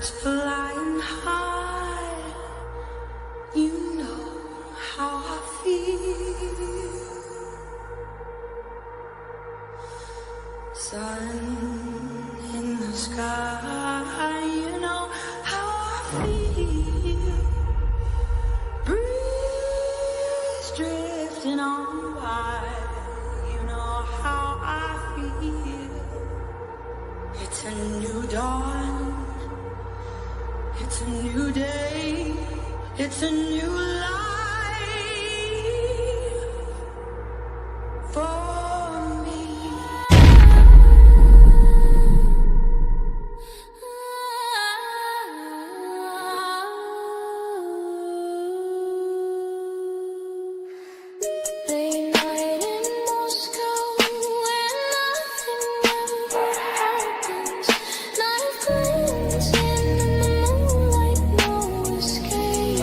flying high. You know how I feel. Sun in the sky, you know how I feel. Breeze drifting on by, you know how I feel. It's a new dawn, it's a new day, it's a new life for me. Late night in Moscow where nothing ever happens. Night glancing in the moonlight, no escape.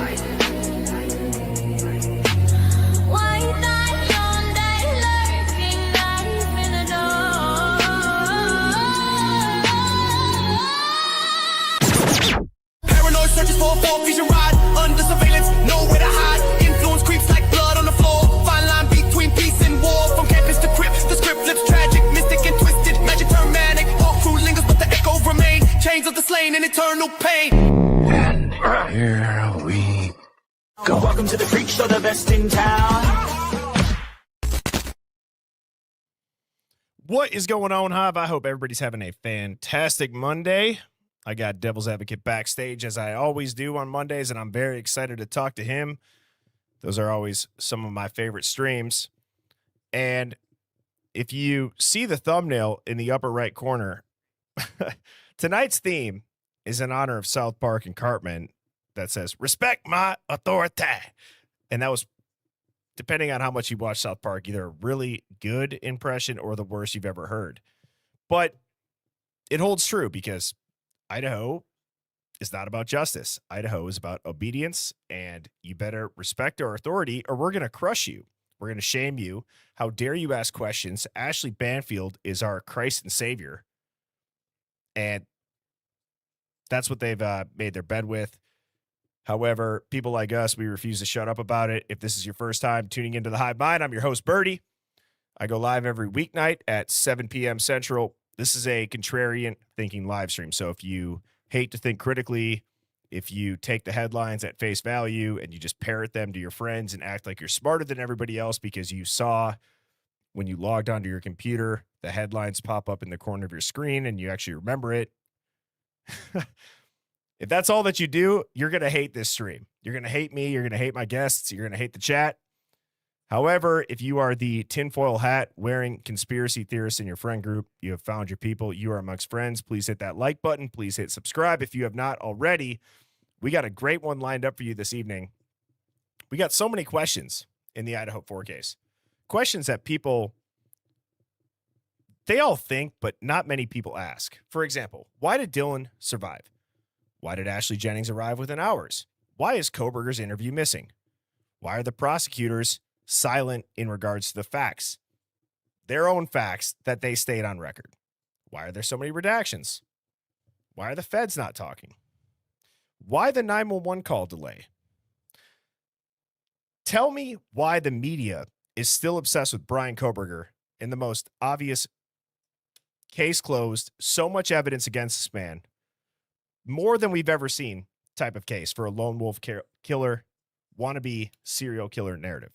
White knight yonder lurking, knife in the door. Paranoid searches for a full vision ride. Under surveillance, nowhere to hide. Influence creeps like blood on the floor. Fine line between peace and war. From campus to crypt, the script flips tragic. Mystic and twisted, magic turn manic. Whole crew lingers, but the echo remain. Chains of the slain and eternal pain. And here we go. Welcome to the freak show, the best in town. What is going on, Hive? I hope everybody's having a fantastic Monday. I got Devil's Advocate backstage, as I always do on Mondays, and I'm very excited to talk to him. Those are always some of my favorite streams. And if you see the thumbnail in the upper right corner, tonight's theme is in honor of South Park and Cartman that says, "Respect my authority." And that was, depending on how much you watch South Park, either a really good impression or the worst you've ever heard. But it holds true because Idaho is not about justice. Idaho is about obedience, and you better respect our authority or we're going to crush you. We're going to shame you. How dare you ask questions? Ashley Banfield is our Christ and Savior. And that's what they've made their bed with. However, people like us, we refuse to shut up about it. If this is your first time tuning into the Hive Mind, I'm your host, Birdie. I go live every weeknight at 7 p.m. Central. This is a contrarian thinking live stream. So if you hate to think critically, if you take the headlines at face value and you just parrot them to your friends and act like you're smarter than everybody else because you saw when you logged onto your computer, the headlines pop up in the corner of your screen and you actually remember it. If that's all that you do, you're going to hate this stream. You're going to hate me. You're going to hate my guests. You're going to hate the chat. However, if you are the tinfoil hat wearing conspiracy theorist in your friend group, you have found your people. You are amongst friends. Please hit that like button. Please hit subscribe if you have not already. We got a great one lined up for you this evening. We got so many questions in the Idaho 4 case. Questions that people, they all think, but not many people ask. For example, why did Dylan survive? Why did Ashley Jennings arrive within hours? Why is Kohberger's interview missing? Why are the prosecutors silent in regards to the facts, their own facts that they stayed on record? Why are there so many redactions? Why are the feds not talking? Why the 911 call delay? Tell me why the media is still obsessed with Bryan Kohberger in the most obvious case closed, so much evidence against this man, more than we've ever seen type of case for a lone wolf killer, wannabe serial killer narrative.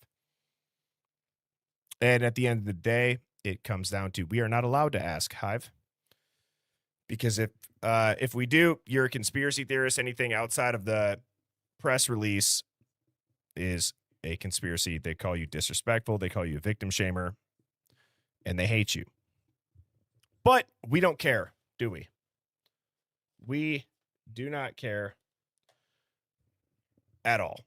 And at the end of the day, it comes down to we are not allowed to ask, Hive. Because if we do, you're a conspiracy theorist. Anything outside of the press release is a conspiracy. They call you disrespectful. They call you a victim shamer. And they hate you. But we don't care, do we? We do not care at all.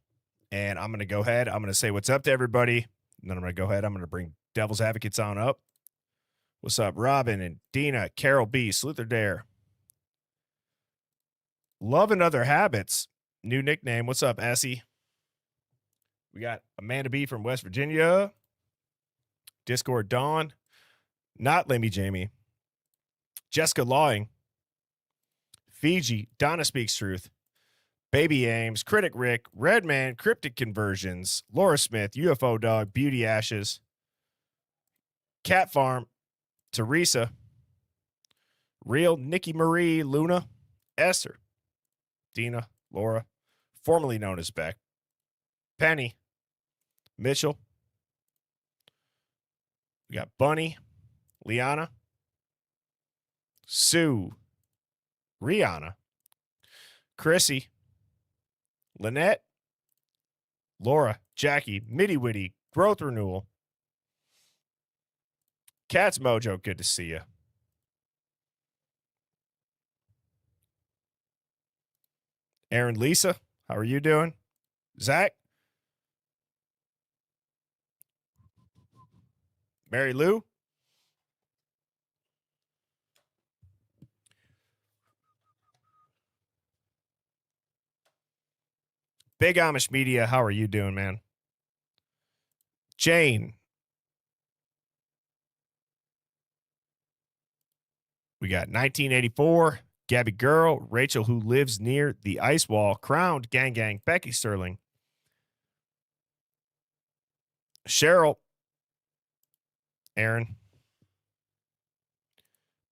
And I'm going to go ahead. I'm going to say what's up to everybody. And then I'm going to go ahead. I'm going to bring Devil's Advocates on up. What's up, Robin and Dina, Carol B, Sluther Dare. Love and Other Habits. New nickname. What's up, Essie? We got Amanda B from West Virginia. Discord Dawn. Not Lemmy Jamie. Jessica Lawing. Fiji, Donna Speaks Truth, Baby Ames, Critic Rick, Redman, Cryptic Conversions, Laura Smith, UFO Dog, Beauty Ashes, Cat Farm, Teresa, Real, Nikki Marie, Luna, Esther, Dina, Laura, formerly known as Beck, Penny, Mitchell. We got Bunny, Liana, Sue, Rihanna, Chrissy, Lynette, Laura, Jackie, Mitty Witty, Growth Renewal, Cat's Mojo, good to see you. Aaron, Lisa, how are you doing? Zach, Mary Lou, Big Amish Media, how are you doing, man? Jane. We got 1984, Gabby Girl, Rachel, who lives near the ice wall, Crowned, Gang Gang, Becky Sterling, Cheryl, Aaron,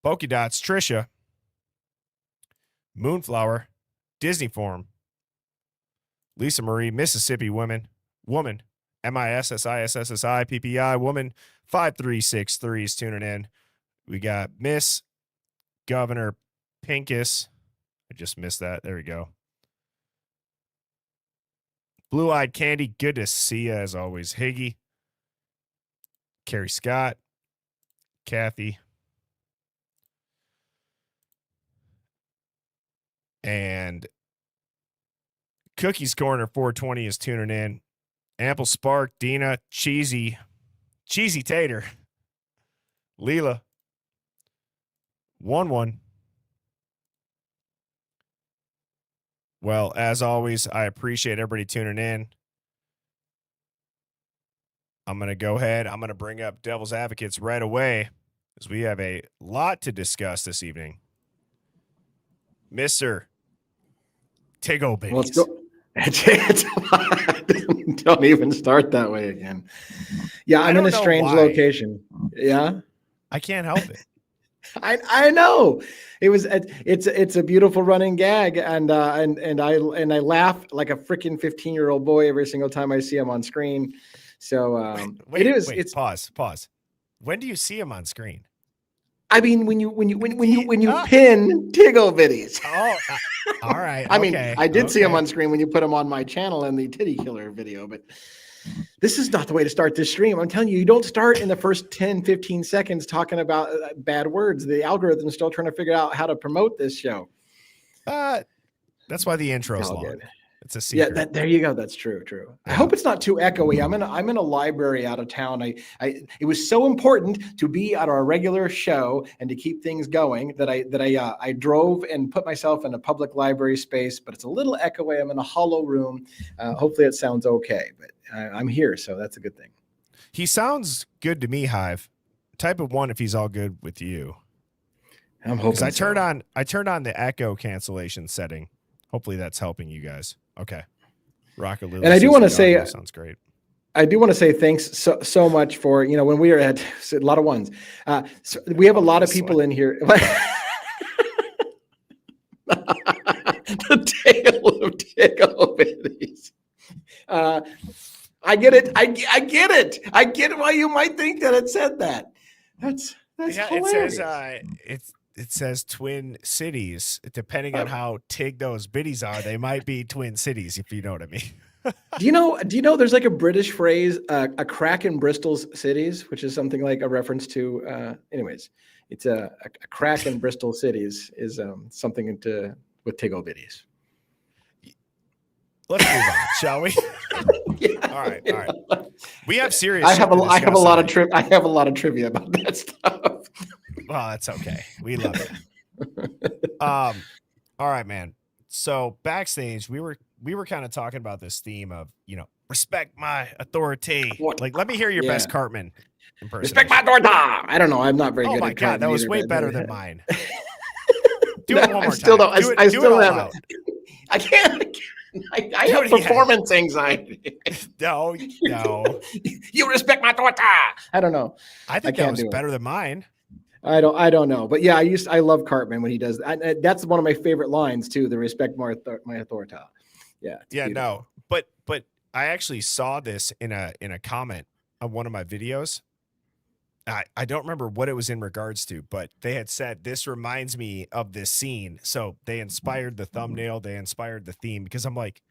Polka Dots, Trisha, Moonflower, Disney Form, Lisa Marie, Mississippi Woman, MISSISSSI, PPI, Woman, 5363 is tuning in. We got Miss Governor Pinkus. I just missed that. There we go. Blue Eyed Candy, good to see you as always. Higgy, Carrie Scott, Kathy, and Cookies Corner 420 is tuning in. Ample Spark, Dina, Cheesy Tater, Leela, 1-1. Well, as always, I appreciate everybody tuning in. I'm going to go ahead. I'm going to bring up Devil's Advocates right away as we have a lot to discuss this evening. Mr. Tiggle Bitties. Let's go. Don't even start that way again. Yeah, I'm in a strange location. Yeah, I can't help it. I know it's a beautiful running gag, and I laugh like a freaking 15-year-old boy every single time I see him on screen. So it's pause. When do you see him on screen? I mean, when you pin Tiggle Bitties. Oh, all right. I mean, I did see him on screen when you put him on my channel in the Titty Killer video, but this is not the way to start this stream. I'm telling you, you don't start in the first 10, 15 seconds talking about bad words. The algorithm's still trying to figure out how to promote this show. That's why the intro's long. Good. It's a secret. Yeah, there you go. That's true. I hope it's not too echoey. I'm in a library out of town. It was so important to be at our regular show and to keep things going that I drove and put myself in a public library space, but it's a little echoey. I'm in a hollow room. Hopefully it sounds okay, but I'm here, so that's a good thing. He sounds good to me, Hive. Type of one if he's all good with you. I'm hoping. I turned on the echo cancellation setting. Hopefully that's helping you guys. Okay. Rockaloo. And I do want to say, sounds great. I do want to say thanks so much for, when we were at a lot of ones. So we have a lot of people in here. The tale of Tiggle Bitties. I get it. I get it. I get why you might think that it said that. That's hilarious. It says Twin Cities. Depending on how tig those biddies are, they might be Twin Cities, if you know what I mean. Do you know there's like a British phrase, a crack in Bristol's cities, which is something like a reference to it's a crack in Bristol cities is something with Tiggle Bitties. Let's move on, shall we? Yeah. All right. We have serious. I have a lot of trivia about that stuff. Well, that's okay. We love it. All right, man. So backstage, we were kind of talking about this theme of, respect my authority. Like, let me hear your best Cartman impersonation. Respect my authority. I don't know. I'm not very good at Cartman. Oh my God, that was way better than mine. Do it one more I still time. don't. Do it, I do still it all have. out. I can't. I Do have it again. performance anxiety. No. You respect my torta. I don't know. I think that can't was do it. better than mine. I don't know. But yeah, I love Cartman when he does. That's one of my favorite lines too. The respect my authority. Yeah. Yeah, beautiful. no. But I actually saw this in a comment on one of my videos. I don't remember what it was in regards to, but they had said this reminds me of this scene. So they inspired the thumbnail, they inspired the theme, because I'm like,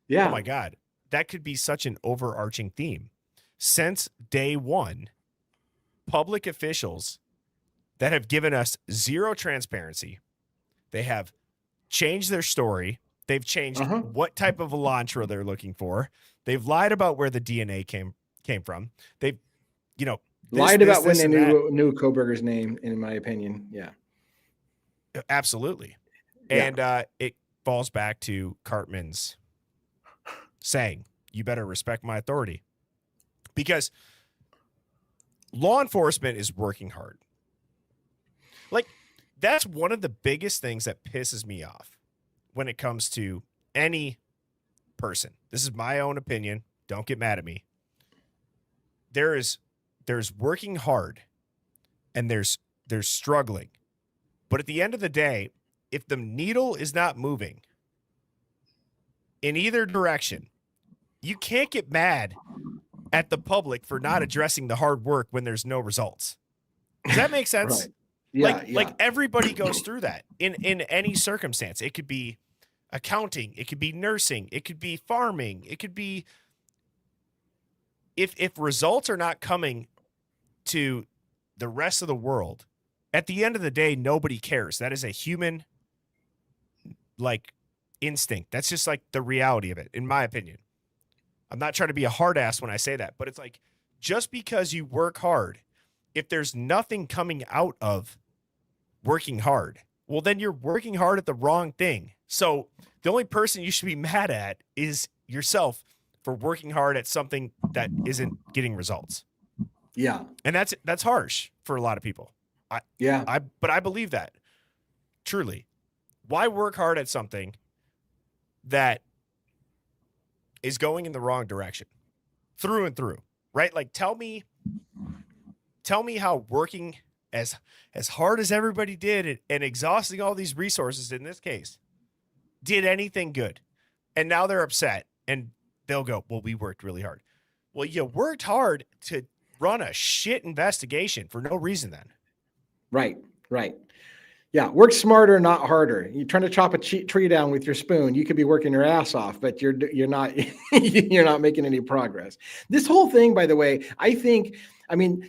Yeah. oh my God, that could be such an overarching theme. Since day one, public officials that have given us zero transparency, they have changed their story. They've changed what type of Elantra they're looking for. They've lied about where the DNA came from. They've, lied about when they knew Kohberger's name, in my opinion. Yeah. Absolutely. Yeah. And it falls back to Cartman's saying, you better respect my authority. Because law enforcement is working hard. Like, that's one of the biggest things that pisses me off when it comes to any person. This is my own opinion. Don't get mad at me. There's working hard and there's struggling. But at the end of the day, if the needle is not moving in either direction, you can't get mad at the public for not addressing the hard work when there's no results. Does that make sense? Right. Yeah, like everybody goes through that in any circumstance. It could be accounting, it could be nursing, it could be farming, it could be if results are not coming to the rest of the world, at the end of the day, nobody cares. That is a human instinct. That's just like the reality of it, in my opinion. I'm not trying to be a hard ass when I say that, but it's like, just because you work hard, if there's nothing coming out of working hard, well, then you're working hard at the wrong thing. So the only person you should be mad at is yourself for working hard at something that isn't getting results. Yeah. And that's harsh for a lot of people. But I believe that. Truly. Why work hard at something that is going in the wrong direction through and through, right? Like, tell me how working as hard as everybody did and exhausting all these resources in this case did anything good. And now they're upset and they'll go, well, we worked really hard. Well, you worked hard to run a shit investigation for no reason then. Right. Yeah, work smarter, not harder. You're trying to chop a tree down with your spoon. You could be working your ass off, but you're not you're not making any progress. This whole thing, by the way,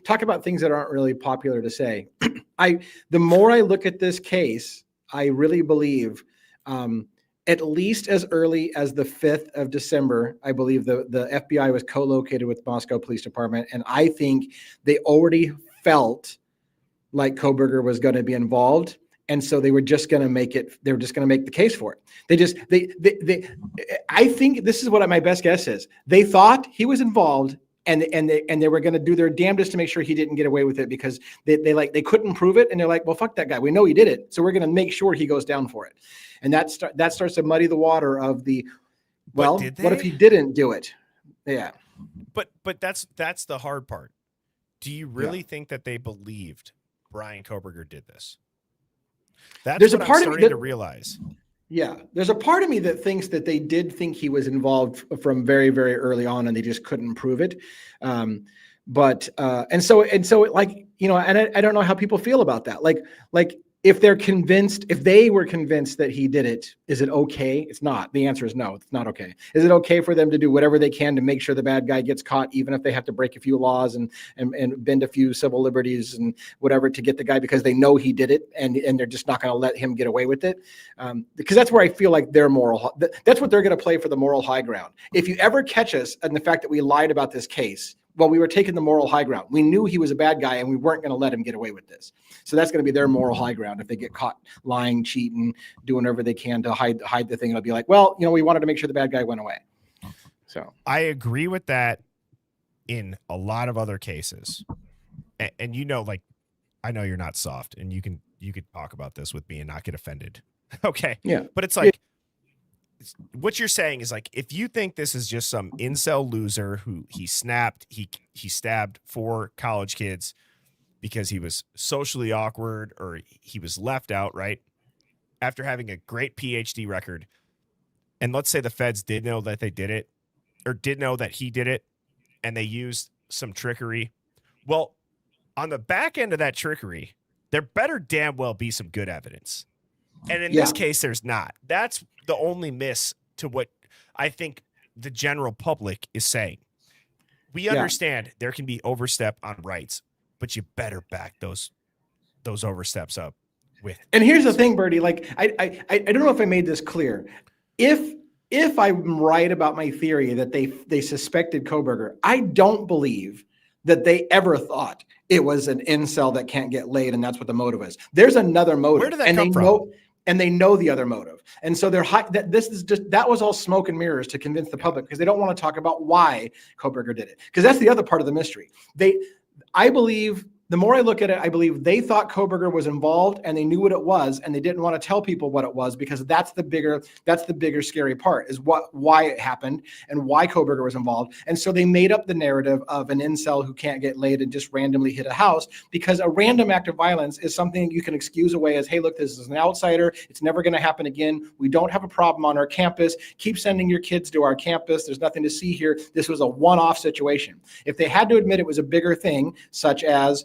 talk about things that aren't really popular to say. The more I look at this case, I really believe, at least as early as the 5th of December, I believe the FBI was co-located with Moscow Police Department, and I think they already felt like Kohberger was going to be involved. And so they were just going to make it. They were just going to make the case for it. I think this is what my best guess is. They thought he was involved, and they were going to do their damnedest to make sure he didn't get away with it, because they couldn't prove it, and they're like, well, fuck that guy. We know he did it, so we're going to make sure he goes down for it. And that starts to muddy the water of the. Well, what if he didn't do it? Yeah. But that's the hard part. Do you really think that they believed Bryan Kohberger did this? That's what I'm starting to realize. Yeah, there's a part of me that thinks that they did think he was involved from very, very early on, and they just couldn't prove it. And so I don't know how people feel about that. Like if they were convinced that he did it, is it okay? It's not. The answer is no, it's not okay. Is it okay for them to do whatever they can to make sure the bad guy gets caught, even if they have to break a few laws and bend a few civil liberties and whatever to get the guy, because they know he did it, and they're just not going to let him get away with it? Because that's where I feel like their that's what they're going to play for, the moral high ground. If you ever catch us in the fact that we lied about this case, well, we were taking the moral high ground. We knew he was a bad guy, and we weren't going to let him get away with this. So that's going to be their moral high ground. If they get caught lying, cheating, doing whatever they can to hide the thing, it'll be like, well, we wanted to make sure the bad guy went away. So I agree with that in a lot of other cases. And I know you're not soft, and you can you could talk about this with me and not get offended. Okay. Yeah. But it's like, what you're saying is like, if you think this is just some incel loser who he stabbed 4 college kids because he was socially awkward or he was left out, right? After having a great PhD record. And let's say the feds did know that they did it or did know that he did it and they used some trickery. Well, on the back end of that trickery, there better damn well be some good evidence. And in this case, there's not. That's the only miss to what I think the general public is saying. We understand there can be overstep on rights, but you better back those oversteps up with. And here's the thing, Birdie, like I don't know if I made this clear. If I'm right about my theory that they suspected Kohberger, I don't believe that they ever thought it was an incel that can't get laid and that's what the motive is. There's another motive. Where did that come from? And they know the other motive. And so that was all smoke and mirrors to convince the public because they don't want to talk about why Kohberger did it. Because that's the other part of the mystery. I believe the more I look at it, I believe they thought Kohberger was involved and they knew what it was and they didn't want to tell people what it was because that's the bigger scary part is why it happened and why Kohberger was involved. And so they made up the narrative of an incel who can't get laid and just randomly hit a house because a random act of violence is something you can excuse away as, hey, look, this is an outsider. It's never going to happen again. We don't have a problem on our campus. Keep sending your kids to our campus. There's nothing to see here. This was a one-off situation. If they had to admit it was a bigger thing, such as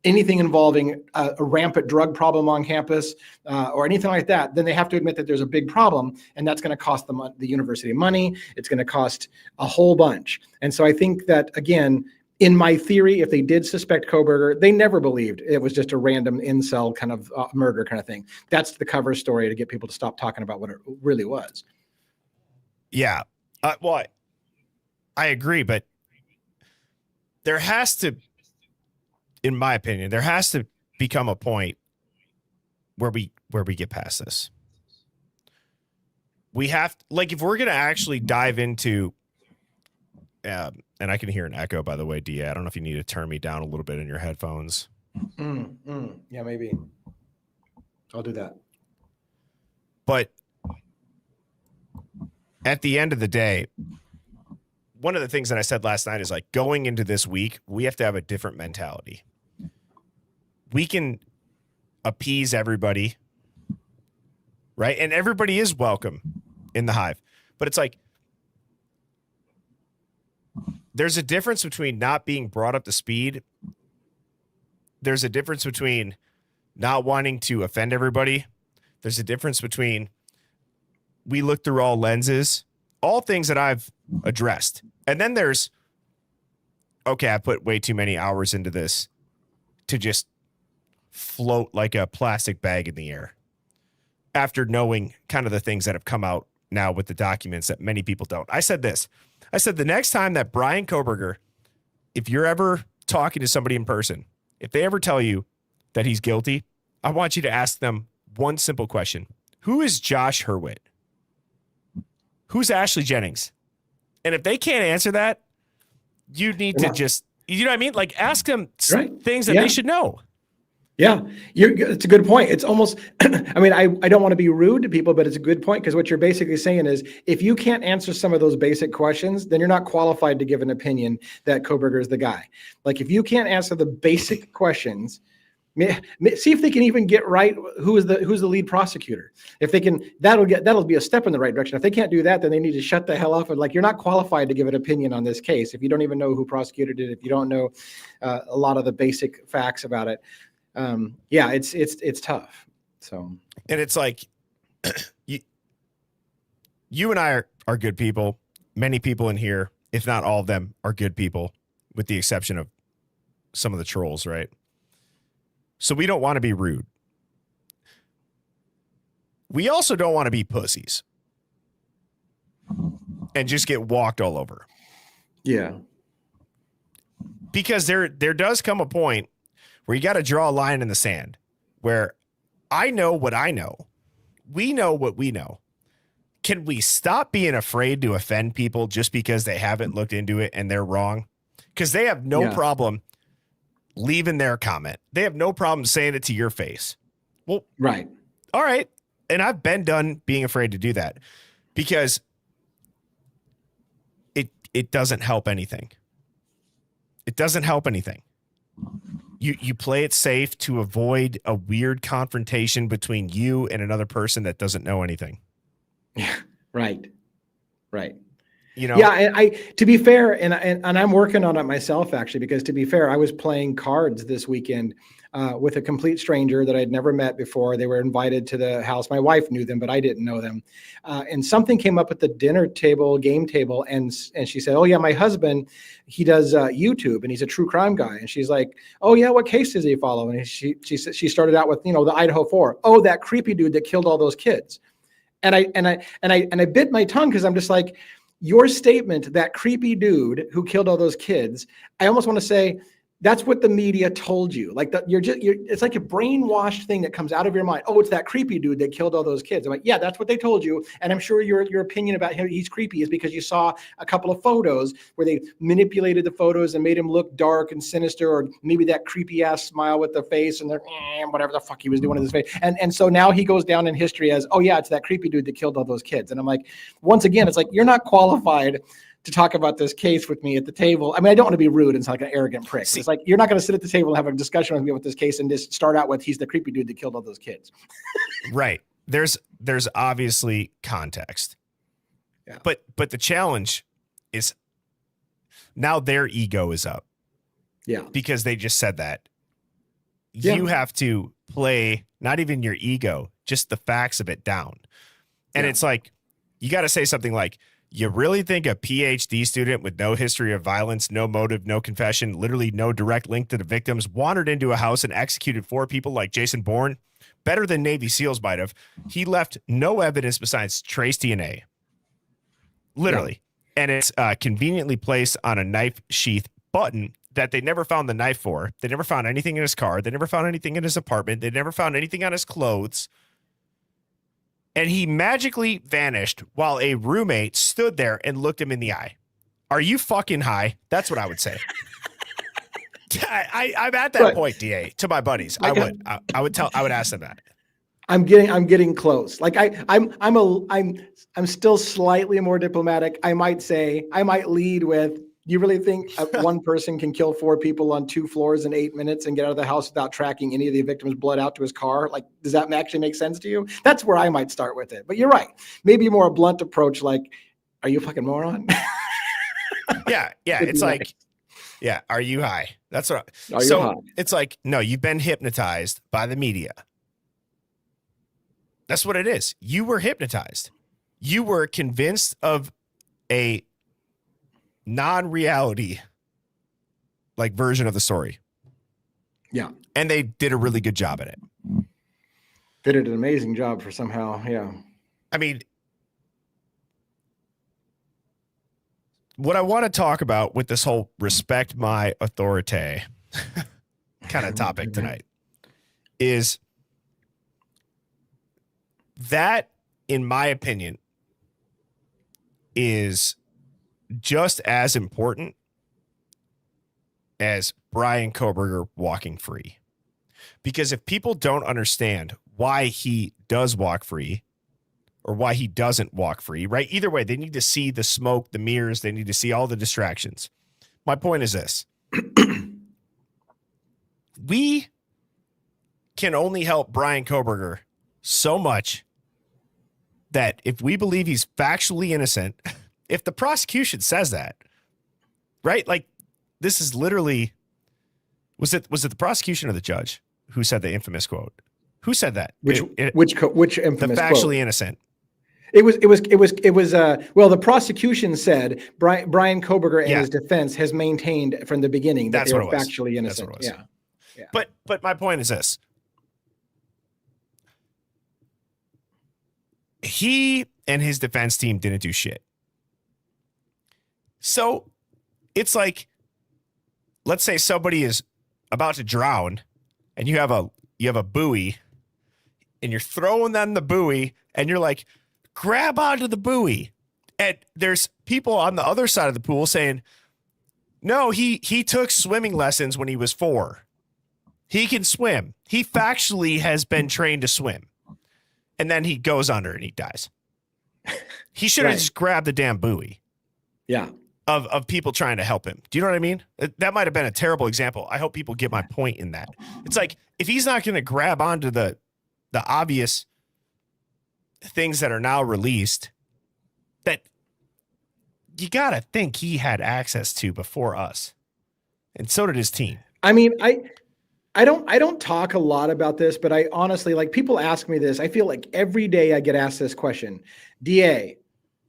anything involving a rampant drug problem on campus or anything like that, then they have to admit that there's a big problem and that's going to cost the university money. It's going to cost a whole bunch. And so I think that, again, in my theory, if they did suspect Kohberger, they never believed it was just a random incel kind of murder kind of thing. That's the cover story to get people to stop talking about what it really was. Yeah. Well, I agree, but there has to, in my opinion, there has to become a point where we get past this. We have, like, if we're going to actually dive into, and I can hear an echo, by the way, DA. I don't know if you need to turn me down a little bit in your headphones. Yeah, maybe. I'll do that. But at the end of the day, one of the things that I said last night is like going into this week, we have to have a different mentality. We can appease everybody, right? And everybody is welcome in the Hive. But it's like, there's a difference between not being brought up to speed. There's a difference between not wanting to offend everybody. There's a difference between we look through all lenses, all things that I've addressed. And then there's, okay, I put way too many hours into this to just float like a plastic bag in the air after knowing kind of the things that have come out now with the documents that many people don't. I said this. I said the next time that Bryan Kohberger, if you're ever talking to somebody in person, if they ever tell you that he's guilty, I want you to ask them one simple question. Who is Josh Hurwitz? Who's Ashley Jennings? And if they can't answer that, you need to just, you know what I mean? Like ask them things that they should know. Yeah, it's a good point. It's almost, I mean, I don't want to be rude to people, but it's a good point because what you're basically saying is if you can't answer some of those basic questions, then you're not qualified to give an opinion that Kohberger is the guy. Like if you can't answer the basic questions, see if they can even get right who's the lead prosecutor. If they can, that'll be a step in the right direction. If they can't do that, then they need to shut the hell up. And like you're not qualified to give an opinion on this case if you don't even know who prosecuted it. If you don't know a lot of the basic facts about it. Yeah, it's tough. So, and it's like you and I are good people. Many people in here, if not all of them, are good people, with the exception of some of the trolls, right? So we don't want to be rude. We also don't want to be pussies and just get walked all over. Yeah. Because there does come a point where you got to draw a line in the sand where I know what I know. We know what we know. Can we stop being afraid to offend people just because they haven't looked into it and they're wrong? Because they have no problem leaving their comment. They have no problem saying it to your face. Well, Right. all right. And I've been done being afraid to do that because it doesn't help anything. It doesn't help anything. You play it safe to avoid a weird confrontation between you and another person that doesn't know anything. Yeah. Right. Right. You know? Yeah. I to be fair, and I'm working on it myself actually, because to be fair, I was playing cards this weekend with a complete stranger that I'd never met before. They were invited to the house. My wife knew them, but I didn't know them. And something came up at the dinner table, game table, and she said, "Oh yeah, my husband, he does YouTube, and he's a true crime guy." And she's like, "Oh yeah, what case does he follow?" And she started out with, the Idaho 4. Oh, that creepy dude that killed all those kids. And I bit my tongue because I'm just like, your statement, that creepy dude who killed all those kids, I almost want to say, that's what the media told you. Like that, it's like a brainwashed thing that comes out of your mind. Oh, it's that creepy dude that killed all those kids. I'm like, yeah, that's what they told you. And I'm sure your opinion about him, he's creepy, is because you saw a couple of photos where they manipulated the photos and made him look dark and sinister, or maybe that creepy ass smile with the face and whatever the fuck he was doing in his face. And so now he goes down in history as, oh yeah, it's that creepy dude that killed all those kids. And I'm like, once again, it's like, you're not qualified to talk about this case with me at the table. I mean, I don't want to be rude and sound like an arrogant prick. It's like, you're not going to sit at the table and have a discussion with me about this case and just start out with, he's the creepy dude that killed all those kids. Right. There's obviously context. Yeah. But the challenge is now their ego is up. Yeah. Because they just said that. Yeah. You have to play not even your ego, just the facts of it down. And it's like, you got to say something like, you really think a PhD student with no history of violence, no motive, no confession, literally no direct link to the victims, wandered into a house and executed 4 people like Jason Bourne? Better than Navy SEALs might have. He left no evidence besides trace DNA. Literally. Yeah. And it's conveniently placed on a knife sheath button that they never found the knife for. They never found anything in his car. They never found anything in his apartment. They never found anything on his clothes. And he magically vanished while a roommate stood there and looked him in the eye. Are you fucking high? That's what I would say. I'm at that point, DA, to my buddies. I would ask them that. I'm getting close. Like I'm still slightly more diplomatic. I might lead with, you really think one person can kill 4 people on 2 floors in 8 minutes and get out of the house without tracking any of the victim's blood out to his car? Like, does that actually make sense to you? That's where I might start with it. But you're right. Maybe more a blunt approach, like, are you a fucking moron? Yeah. It's like, yeah, are you high? That's what. Are you high? It's like, no, you've been hypnotized by the media. That's what it is. You were hypnotized. You were convinced of a non-reality like version of the story. Yeah. And they did a really good job at it. They did an amazing job for somehow. Yeah. I mean, what I want to talk about with this whole respect my authority kind of topic tonight is that, in my opinion, is just as important as Bryan Kohberger walking free. Because if people don't understand why he does walk free or why he doesn't walk free, right? Either way, they need to see the smoke, the mirrors. They need to see all the distractions. My point is this. We can only help Bryan Kohberger so much that if we believe he's factually innocent, if the prosecution says that, right? Like, this is literally, was it the prosecution or the judge who said the infamous quote? Who said that? Which infamous the factually quote? Innocent. It was well, the prosecution said Bryan Kohberger and his defense has maintained from the beginning that That's they were what it was. factually innocent. That's what it was. Yeah. But my point is this. He and his defense team didn't do shit. So it's like, let's say somebody is about to drown and you have a buoy and you're throwing them the buoy and you're like, grab onto the buoy. And there's people on the other side of the pool saying, no, he took swimming lessons when he was 4. He can swim. He factually has been trained to swim. And then he goes under and he dies. He should have Right. just grabbed the damn buoy Yeah. of people trying to help him. Do you know what I mean? That might have been a terrible example. I hope people get my point in that. It's like, if he's not going to grab onto the obvious things that are now released that you got to think he had access to before us. And so did his team. I mean, I don't talk a lot about this, but I honestly, like, people ask me this. I feel like every day I get asked this question. DA,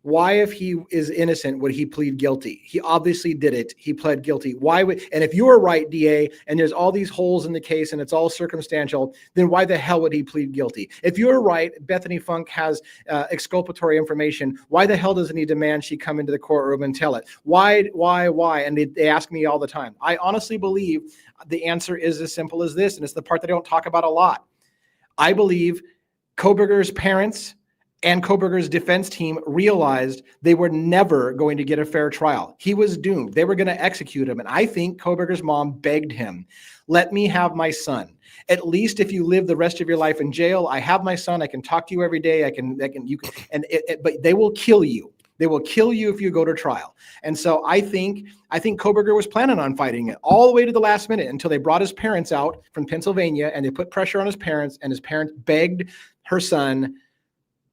why, if he is innocent, would he plead guilty? He obviously did it. He pled guilty. Why would, and if you were right, DA, and there's all these holes in the case and it's all circumstantial, then why the hell would he plead guilty? If you're right, Bethany Funk has exculpatory information, why the hell doesn't he demand she come into the courtroom and tell it? Why? And they ask me all the time. I honestly believe the answer is as simple as this, and it's the part that I don't talk about a lot. I believe Kohberger's parents and Kohberger's defense team realized they were never going to get a fair trial. He was doomed. They were going to execute him. And I think Kohberger's mom begged him, let me have my son. At least if you live the rest of your life in jail, I have my son. I can talk to you every day. But they will kill you. They will kill you if you go to trial. And so I think Kohberger was planning on fighting it all the way to the last minute until they brought his parents out from Pennsylvania and they put pressure on his parents, and his parents begged her son,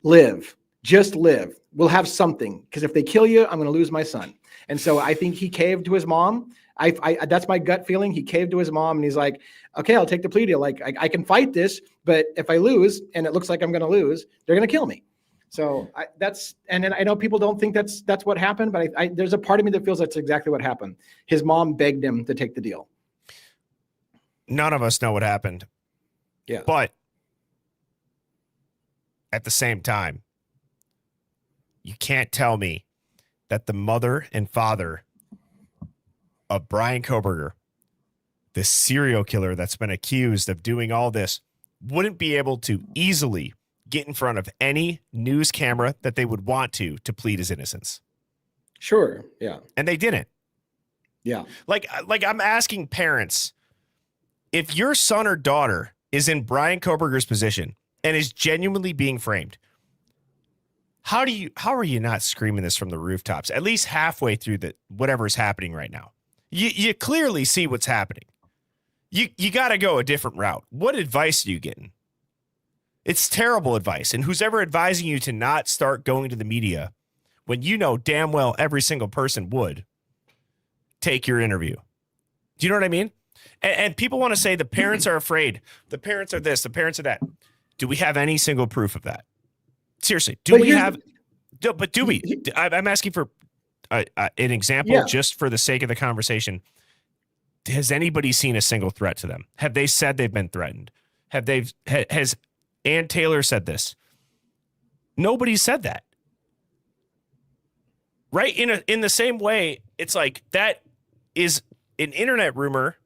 live, just live. We'll have something, because if they kill you, I'm going to lose my son. And so I think he caved to his mom. That's my gut feeling. He caved to his mom, and he's like, okay, I'll take the plea deal. Like, I can fight this, but if I lose and it looks like I'm going to lose, they're going to kill me. So and then I know people don't think that's what happened, but there's a part of me that feels that's exactly what happened. His mom begged him to take the deal. None of us know what happened. Yeah. But at the same time, you can't tell me that the mother and father of Bryan Kohberger, this serial killer that's been accused of doing all this, wouldn't be able to easily get in front of any news camera that they would want to plead his innocence. Sure. Yeah. And they didn't. Yeah. Like I'm asking parents, if your son or daughter is in Bryan Kohberger's position and is genuinely being framed, how are you not screaming this from the rooftops, at least halfway through whatever is happening right now? You clearly see what's happening. You got to go a different route. What advice are you getting? It's terrible advice. And who's ever advising you to not start going to the media when you know damn well every single person would take your interview. Do you know what I mean? And people want to say the parents are afraid. The parents are this, the parents are that. Do we have any single proof of that? Seriously, do we? I'm asking for an example just for the sake of the conversation. Has anybody seen a single threat to them? Have they said they've been threatened? Has Ann Taylor said this? Nobody said that. Right? In the same way, it's like that is an internet rumor,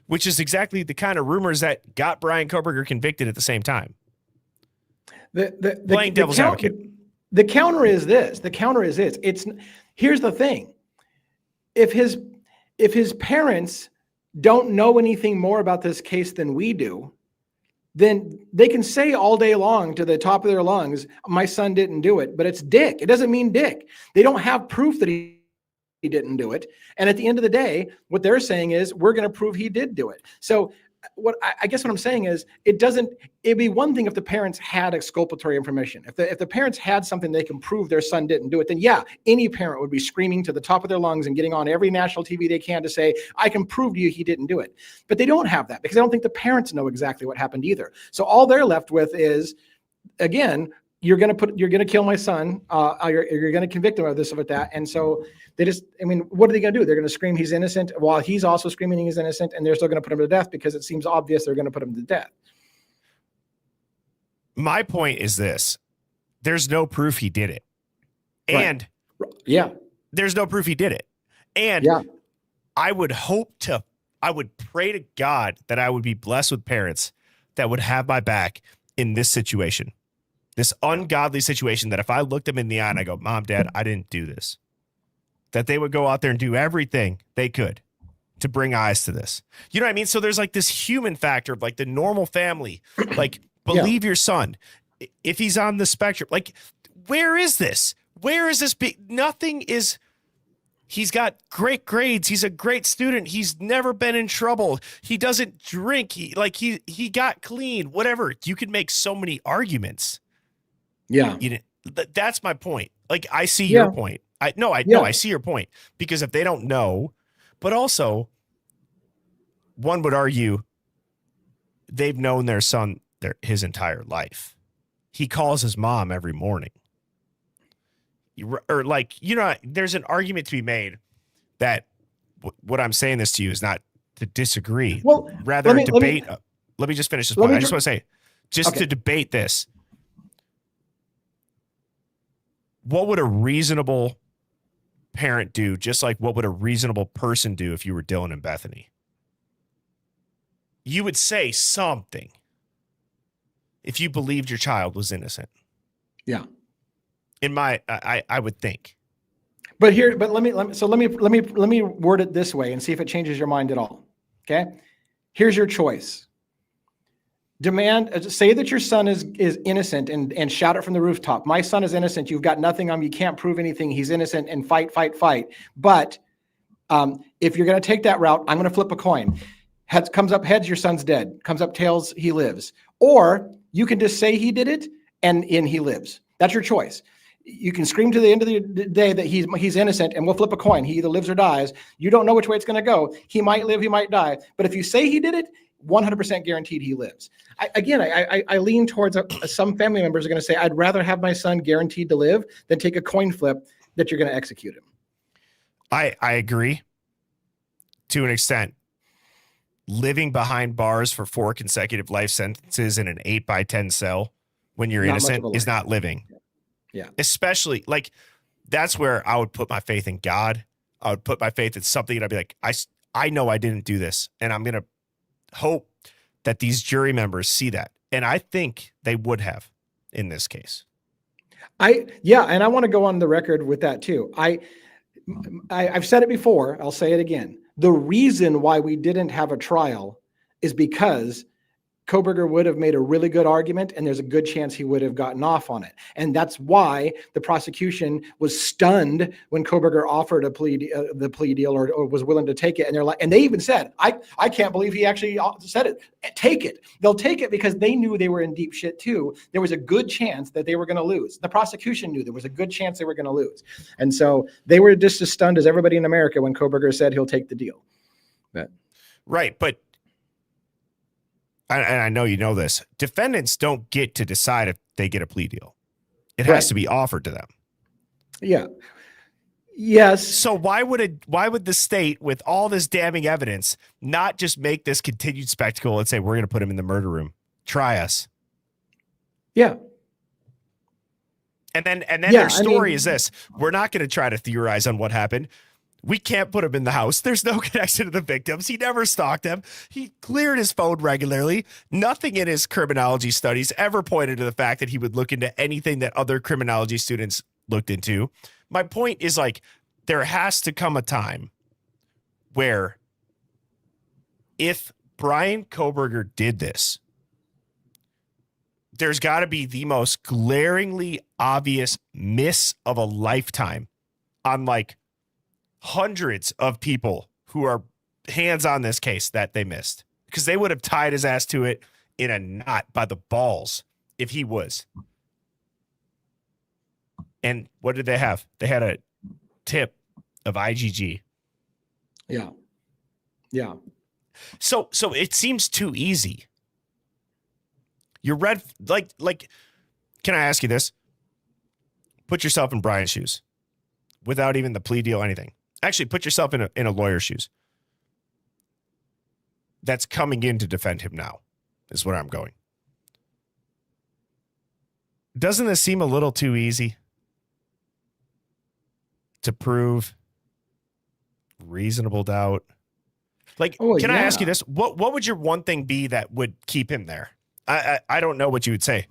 which is exactly the kind of rumors that got Bryan Kohberger convicted at the same time. Playing devil's advocate. The counter is this. Here's the thing. If his parents don't know anything more about this case than we do, then they can say all day long to the top of their lungs, my son didn't do it, but it's dick. It doesn't mean dick. They don't have proof that he didn't do it. And at the end of the day, what they're saying is, we're going to prove he did do it. So I guess what I'm saying is, it'd be one thing if the parents had exculpatory information. If the parents had something they can prove their son didn't do it, then yeah, any parent would be screaming to the top of their lungs and getting on every national TV they can to say, I can prove to you he didn't do it. But they don't have that because I don't think the parents know exactly what happened either. So all they're left with is, again, you're going to kill my son. You're going to convict him of this, of that. And so what are they going to do? They're going to scream he's innocent while he's also screaming he's innocent, and they're still going to put him to death because it seems obvious they're going to put him to death. My point is this. There's no proof he did it. And there's no proof he did it. And I would pray to God that I would be blessed with parents that would have my back in this situation. This ungodly situation that if I looked them in the eye and I go, Mom, Dad, I didn't do this, that they would go out there and do everything they could to bring eyes to this. You know what I mean? So there's like this human factor of like the normal family, like believe your son. If he's on the spectrum, like where is this? Where is this? Nothing is. He's got great grades. He's a great student. He's never been in trouble. He doesn't drink. He got clean, whatever. You can make so many arguments. Yeah. That's my point. Like I see your point. I see your point, because if they don't know, but also one would argue they've known their son his entire life. He calls his mom every morning. Or like, there's an argument to be made that what I'm saying this to you is not to disagree. Well, rather debate. Let me just finish this point. I just want to say, to debate this. What would a reasonable parent do? Just like what would a reasonable person do if you were Dylan and Bethany? You would say something if you believed your child was innocent. Yeah. I would think. But let me word it this way and see if it changes your mind at all. Okay. Here's your choice. Say that your son is innocent and shout it from the rooftop. My son is innocent. You've got nothing on him. You can't prove anything. He's innocent, and fight. But if you're going to take that route, I'm going to flip a coin. Heads comes up heads, your son's dead. Comes up tails, he lives. Or you can just say he did it and he lives. That's your choice. You can scream to the end of the day that he's innocent, and we'll flip a coin. He either lives or dies. You don't know which way it's going to go. He might live, he might die. But if you say he did it, 100% guaranteed he lives. I lean towards some family members are going to say, I'd rather have my son guaranteed to live than take a coin flip that you're going to execute him. I agree to an extent. Living behind bars for 4 consecutive life sentences in an 8x10 cell when you're innocent is not living. Yeah. Especially like that's where I would put my faith in God. I would put my faith in something, and I'd be like, I know I didn't do this, and I'm going to hope that these jury members see that. And I think they would have in this case. And I want to go on the record with that too. I've said it before. I'll say it again. The reason why we didn't have a trial is because Kohberger would have made a really good argument, and there's a good chance he would have gotten off on it. And that's why the prosecution was stunned when Kohberger offered the plea deal or was willing to take it. And they're like, and they even said, I can't believe he actually said it. Take it. They'll take it because they knew they were in deep shit too. There was a good chance that they were going to lose. The prosecution knew there was a good chance they were going to lose. And so they were just as stunned as everybody in America when Kohberger said he'll take the deal. Right. But and I know you know this, defendants don't get to decide if they get a plea deal. It has to be offered to them. Yeah. Yes. So why would the state, with all this damning evidence, not just make this continued spectacle and say, we're going to put him in the murder room? Try us. Yeah. And then their story is this. We're not going to try to theorize on what happened. We can't put him in the house. There's no connection to the victims. He never stalked them. He cleared his phone regularly. Nothing in his criminology studies ever pointed to the fact that he would look into anything that other criminology students looked into. My point is, like, there has to come a time where if Bryan Kohberger did this, there's got to be the most glaringly obvious miss of a lifetime on, like, hundreds of people who are hands on this case that they missed, because they would have tied his ass to it in a knot by the balls if he was. And what did they have? They had a tip of IgG. Yeah. Yeah. So it seems too easy. You're like, can I ask you this? Put yourself in Bryan's shoes without even the plea deal, anything. Actually, put yourself in a lawyer's shoes that's coming in to defend him now, is where I'm going. Doesn't this seem a little too easy to prove reasonable doubt? Like, can I ask you this? What would your one thing be that would keep him there? I don't know what you would say.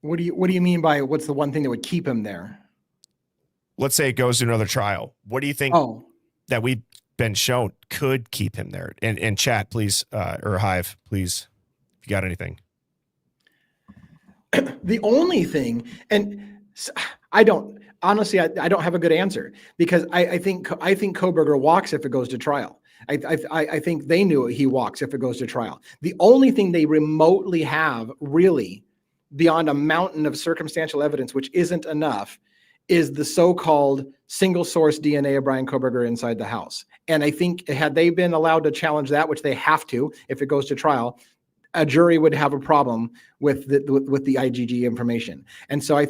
What do you mean by what's the one thing that would keep him there? Let's say it goes to another trial. What do you think that we been shown could keep him there. And chat, please, or Hive, please, if you got anything. The only thing, and I don't honestly, I don't have a good answer, because I think Kohberger walks if it goes to trial. I think they knew he walks if it goes to trial. The only thing they remotely have, really, beyond a mountain of circumstantial evidence, which isn't enough, is the so-called single source DNA of Bryan Kohberger inside the house. And I think had they been allowed to challenge that, which they have to if it goes to trial, a jury would have a problem with the IgG information. And so I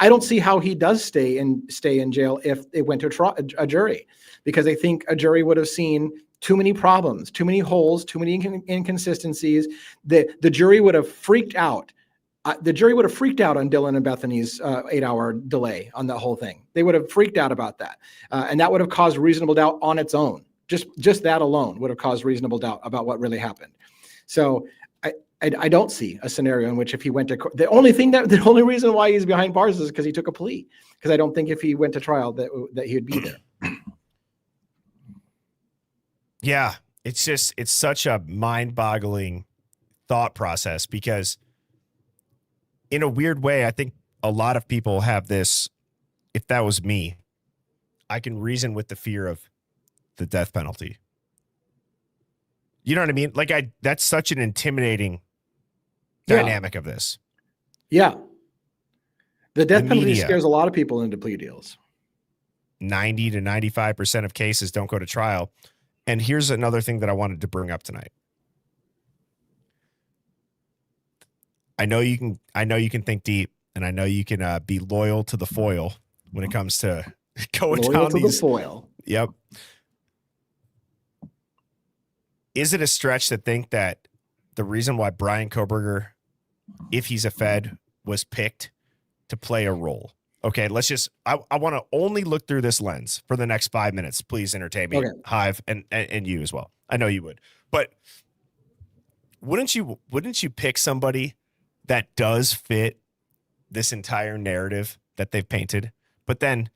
don't see how he does stay in jail if it went to a jury, because I think a jury would have seen too many problems, too many holes, too many inconsistencies. The jury would have freaked out. The jury would have freaked out on Dylan and Bethany's 8-hour delay on that whole thing. They would have freaked out about that. And that would have caused reasonable doubt on its own. Just that alone would have caused reasonable doubt about what really happened. So I don't see a scenario in which if he went to court, the only reason why he's behind bars is because he took a plea. Because I don't think if he went to trial that he would be there. Yeah, it's such a mind-boggling thought process, because in a weird way, I think a lot of people have this. If that was me, I can reason with the fear of the death penalty. You know what I mean? Like, that's such an intimidating dynamic of this. Yeah. The death penalty scares a lot of people into plea deals. 90 to 95% of cases don't go to trial. And here's another thing that I wanted to bring up tonight. I know you can think deep, and I know you can be loyal to the foil when it comes to going loyal down to these. The foil. Yep. Is it a stretch to think that the reason why Bryan Kohberger, if he's a Fed, was picked to play a role? Okay, I want to only look through this lens for the next 5 minutes. Please entertain me, okay. Hive, and you as well. I know you would. But wouldn't you pick somebody that does fit this entire narrative that they've painted? But then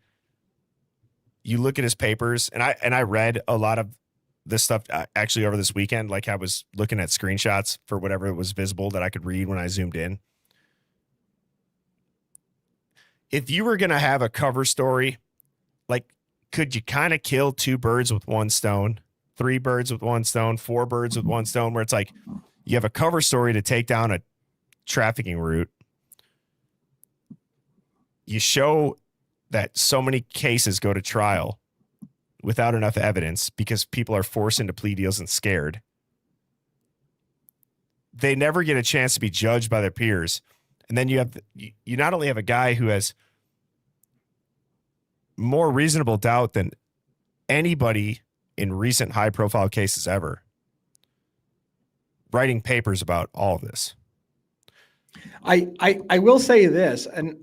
you look at his papers, and I read a lot of this stuff actually over this weekend. Like, I was looking at screenshots for whatever was visible that I could read when I zoomed in. If you were going to have a cover story, like, could you kind of kill 2 birds with 1 stone, 3 birds with 1 stone, 4 birds with 1 stone, where it's like you have a cover story to take down a trafficking route. You show that so many cases go to trial without enough evidence because people are forced into plea deals and scared. They never get a chance to be judged by their peers. And then you not only have a guy who has more reasonable doubt than anybody in recent high-profile cases ever, writing papers about all of this. I will say this, and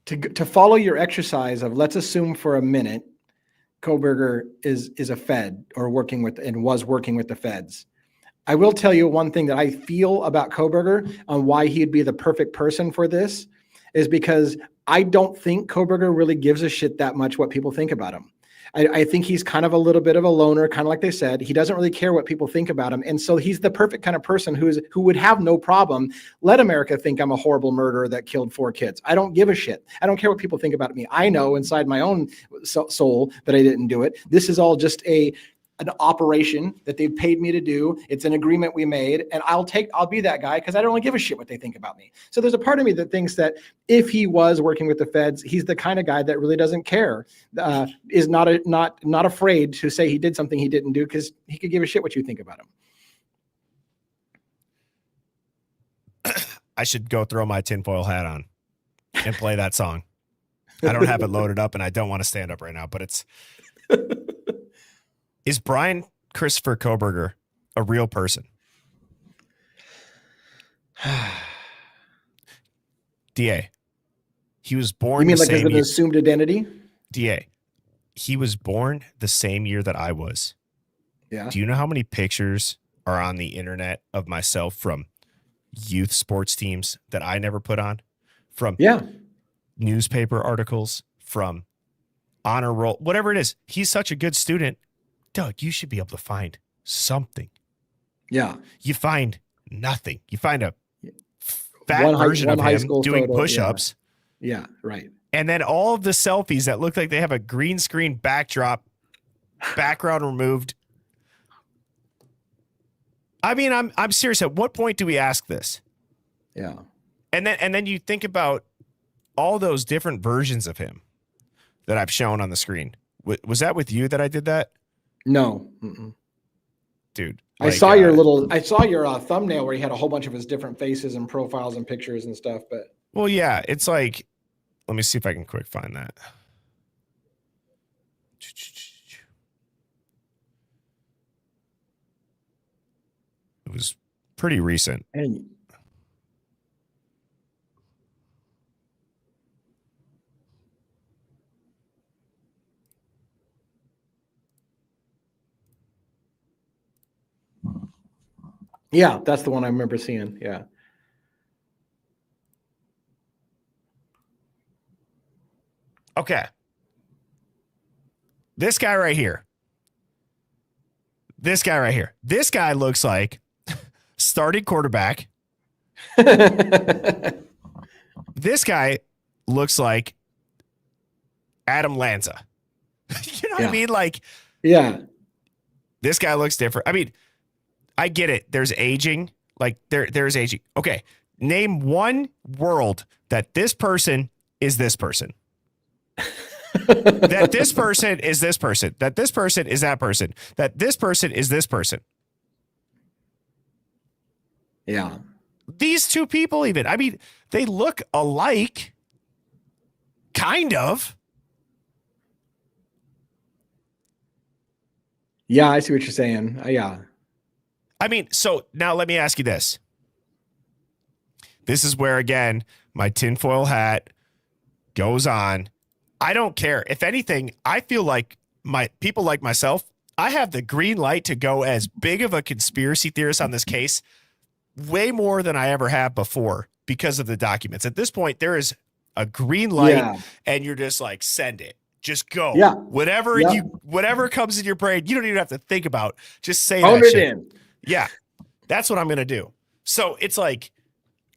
to follow your exercise of, let's assume for a minute Kohberger is a Fed or was working with the Feds. I will tell you one thing that I feel about Kohberger on why he'd be the perfect person for this is because I don't think Kohberger really gives a shit that much what people think about him. I think he's kind of a little bit of a loner, kind of like they said. He doesn't really care what people think about him. And so he's the perfect kind of person who would have no problem. Let America think I'm a horrible murderer that killed 4 kids. I don't give a shit. I don't care what people think about me. I know inside my own soul that I didn't do it. This is all just an operation that they've paid me to do. It's an agreement we made, and I'll be that guy because I don't really give a shit what they think about me. So there's a part of me that thinks that if he was working with the Feds, he's the kind of guy that really doesn't care, is not afraid to say he did something he didn't do because he could give a shit what you think about him. I should go throw my tinfoil hat on and play that song. I don't have it loaded up, and I don't want to stand up right now, but it's... Is Bryan Christopher Kohberger a real person? DA. He was born. You mean the like same an year. Assumed identity? DA. He was born the same year that I was. Yeah. Do you know how many pictures are on the internet of myself from youth sports teams that I never put on? From newspaper articles, from honor roll, whatever it is. He's such a good student. Doug, you should be able to find something. Yeah. You find nothing. You find a fat version of him doing push-ups. Yeah, right. And then all of the selfies that look like they have a green screen backdrop, background removed. I mean, I'm serious. At what point do we ask this? Yeah. And then you think about all those different versions of him that I've shown on the screen. Was that with you that I did that? No. Mm-mm. Dude. I saw your thumbnail where he had a whole bunch of his different faces and profiles and pictures and stuff, but. Well, yeah, it's like, let me see if I can quick find that. It was pretty recent. And yeah, that's the one I remember seeing. Yeah. Okay. This guy right here. This guy looks like starting quarterback. This guy looks like Adam Lanza. You know what I mean? Like, yeah. This guy looks different. I mean, I get it. There's aging. Like there's aging. Okay. Name one world that this person is this person. That this person is this person. That this person is that person. That this person is this person. Yeah. These two people even. I mean, they look alike. Kind of. Yeah, I see what you're saying. Yeah. I mean, so now let me ask you this. This is where, again, my tinfoil hat goes on. I don't care. If anything, I feel like my people like myself, I have the green light to go as big of a conspiracy theorist on this case, way more than I ever have before because of the documents. At this point, there is a green light and you're just like, send it. Just go. Yeah. Whatever comes in your brain, you don't even have to think about. Just say Phone that it shit. in. Yeah. That's what I'm going to do. So it's like,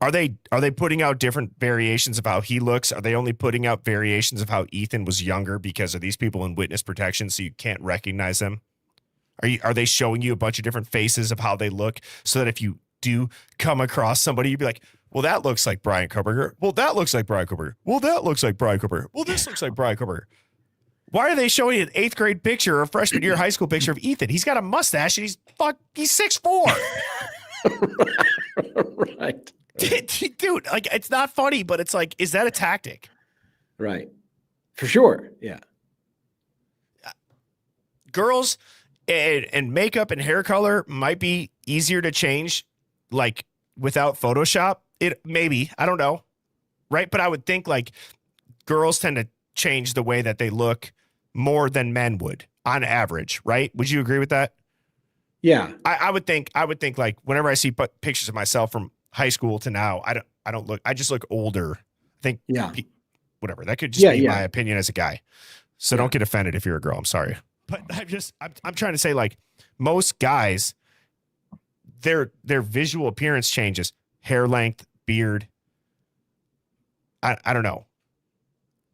are they putting out different variations of how he looks? Are they only putting out variations of how Ethan was younger because of these people in witness protection so you can't recognize them? Are they showing you a bunch of different faces of how they look so that if you do come across somebody, you'd be like, well, that looks like Bryan Kohberger. Well, that looks like Bryan Kohberger. Well, that looks like Bryan Kohberger. Well, this looks like Bryan Kohberger. Why are they showing an 8th grade picture or a freshman year high school picture of Ethan? He's got a mustache and he's 6'4". Right. Dude, like, it's not funny, but it's like, is that a tactic? Right. For sure. Yeah. Girls and makeup and hair color might be easier to change, like, without Photoshop. It maybe, I don't know. Right. But I would think like girls tend to change the way that they look more than men would on average. Right. Would you agree with that? Yeah. I would think like whenever I see pictures of myself from high school to now, I just look older. I think, whatever. That could just be my opinion as a guy. So don't get offended if you're a girl. I'm sorry. But I'm trying to say, like, most guys, their visual appearance changes. Hair length, beard. I don't know.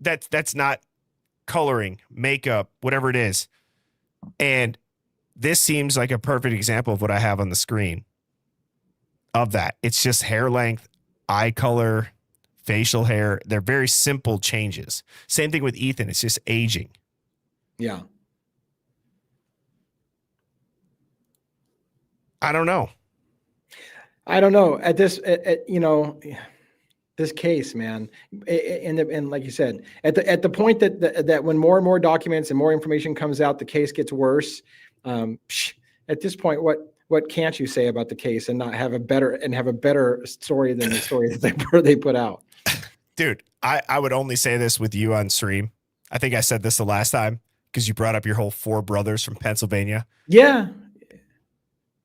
That's not coloring, makeup, whatever it is. And this seems like a perfect example of what I have on the screen of that. It's just hair length, eye color, facial hair. They're very simple changes. Same thing with Ethan. It's just aging. Yeah. I don't know. At this, this case, man, and like you said, at the point that when more and more documents and more information comes out, the case gets worse. At this point, what can't you say about the case and not have a better story than the story that they put out? Dude, I would only say this with you on stream. I think I said this the last time because you brought up your whole 4 brothers from Pennsylvania. Yeah.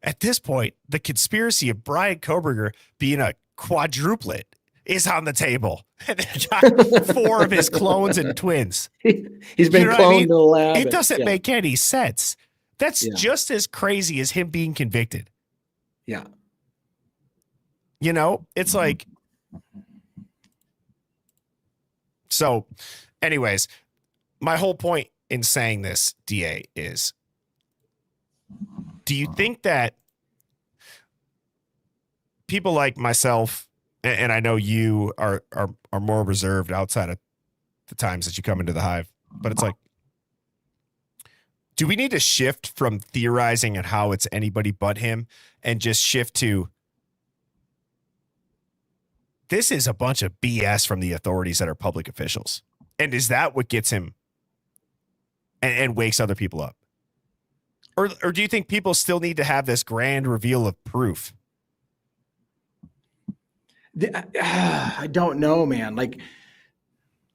At this point, the conspiracy of Bryan Kohberger being a quadruplet is on the table. And they've got 4 of his clones and twins. He's been You know what I cloned mean? in the lab. It doesn't Yeah. make any sense. That's Yeah. just as crazy as him being convicted. Yeah. You know, it's like, so anyways, my whole point in saying this, DA, is, do you think that people like myself, and I know you are more reserved outside of the times that you come into the Hive, but it's like, do we need to shift from theorizing at how it's anybody but him and just shift to, this is a bunch of BS from the authorities that are public officials? And is that what gets him and wakes other people up? Or do you think people still need to have this grand reveal of proof? I don't know, man. Like,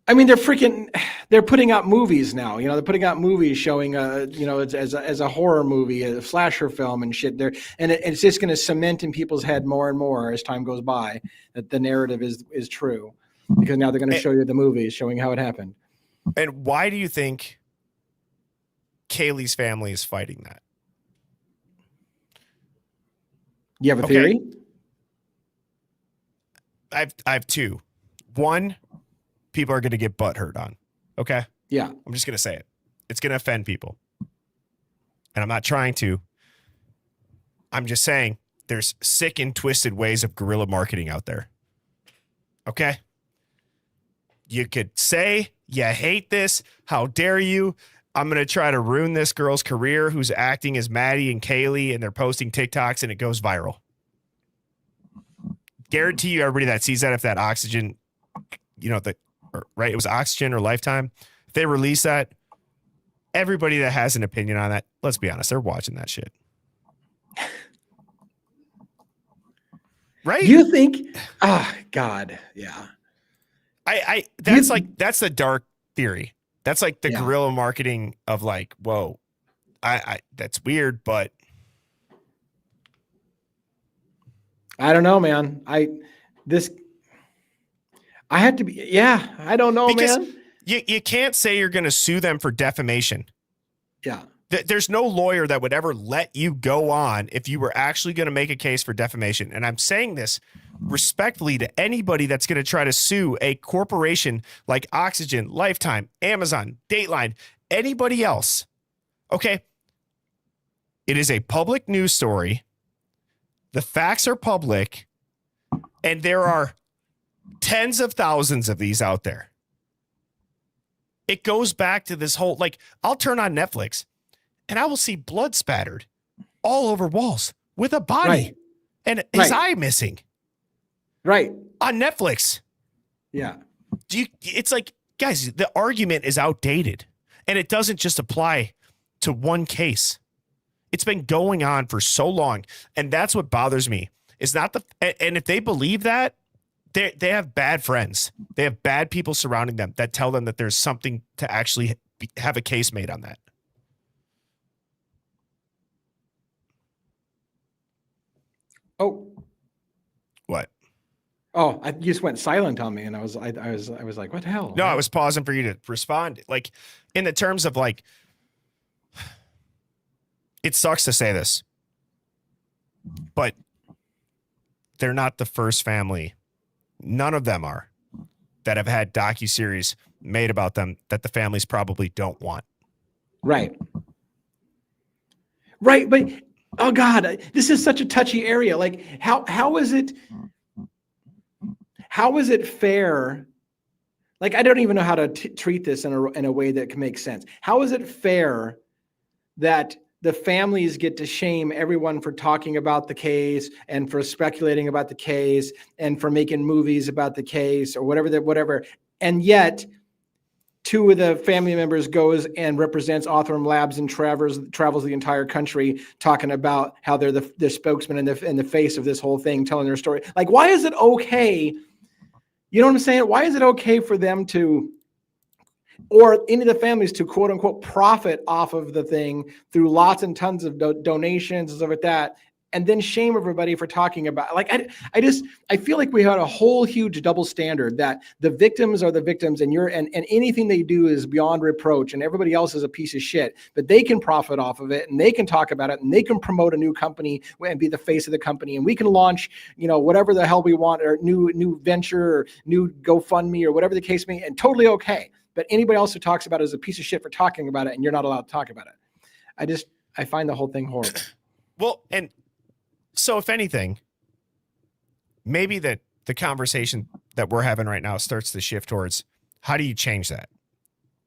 I mean, they're putting out movies now. You know, they're putting out movies showing, you know, as a horror movie, a slasher film and shit. It's just going to cement in people's head more and more as time goes by that the narrative is true, because now they're going to show you the movies showing how it happened. And why do you think Kaylee's family is fighting that? You have a Okay. theory? I have 2. One, people are going to get butthurt on. Okay. Yeah. I'm just going to say it. It's going to offend people. And I'm not trying to. I'm just saying there's sick and twisted ways of guerrilla marketing out there. Okay. You could say you hate this. How dare you? I'm going to try to ruin this girl's career who's acting as Maddie and Kaylee, and they're posting TikToks and it goes viral. Guarantee you, everybody that sees that, if that Oxygen, you know, right, it was Oxygen or Lifetime, if they release that, everybody that has an opinion on that, let's be honest, they're watching that shit. Right? You think? Ah, God, yeah. That's the dark theory. That's like the guerrilla marketing of like, whoa, that's weird, but I don't know, man. I had to be, yeah, I don't know, because man. You can't say you're going to sue them for defamation. Yeah. There's no lawyer that would ever let you go on if you were actually going to make a case for defamation. And I'm saying this respectfully to anybody that's going to try to sue a corporation like Oxygen, Lifetime, Amazon, Dateline, anybody else. Okay. It is a public news story. The facts are public, and there are tens of thousands of these out there. It goes back to this whole, like, I'll turn on Netflix and I will see blood spattered all over walls with a body and his eye missing. Right. On Netflix. Yeah. It's like, guys, the argument is outdated, and it doesn't just apply to one case. It's been going on for so long, and that's what bothers me. Is not and if they believe that, they have bad friends. They have bad people surrounding them that tell them that there's something to actually have a case made on that. Oh, what? Oh, you just went silent on me, and I was like, what the hell? No, I was pausing for you to respond. Like, in the terms of like, it sucks to say this, but they're not the first family. None of them are that have had docuseries made about them that the families probably don't want. Right. Right. But, oh God, this is such a touchy area. Like, how is it fair? Like, I don't even know how to treat this in a way that can make sense. How is it fair that the families get to shame everyone for talking about the case and for speculating about the case and for making movies about the case or whatever. And yet 2 of the family members goes and represents Othram Labs and travels the entire country talking about how they're the spokesman and the face of this whole thing, telling their story. Like, why is it okay? You know what I'm saying? Why is it okay for them to, or any of the families to quote unquote profit off of the thing through lots and tons of donations and stuff like that, and then shame everybody for talking about, like, I feel like we had a whole huge double standard that the victims are the victims and and anything they do is beyond reproach and everybody else is a piece of shit, but they can profit off of it and they can talk about it and they can promote a new company and be the face of the company. And we can launch, whatever the hell we want, or new venture or new GoFundMe or whatever the case may be, and totally okay. But anybody else who talks about it is a piece of shit for talking about it, and you're not allowed to talk about it. I find the whole thing horrible. Well, and so if anything, maybe the conversation that we're having right now starts to shift towards how do you change that?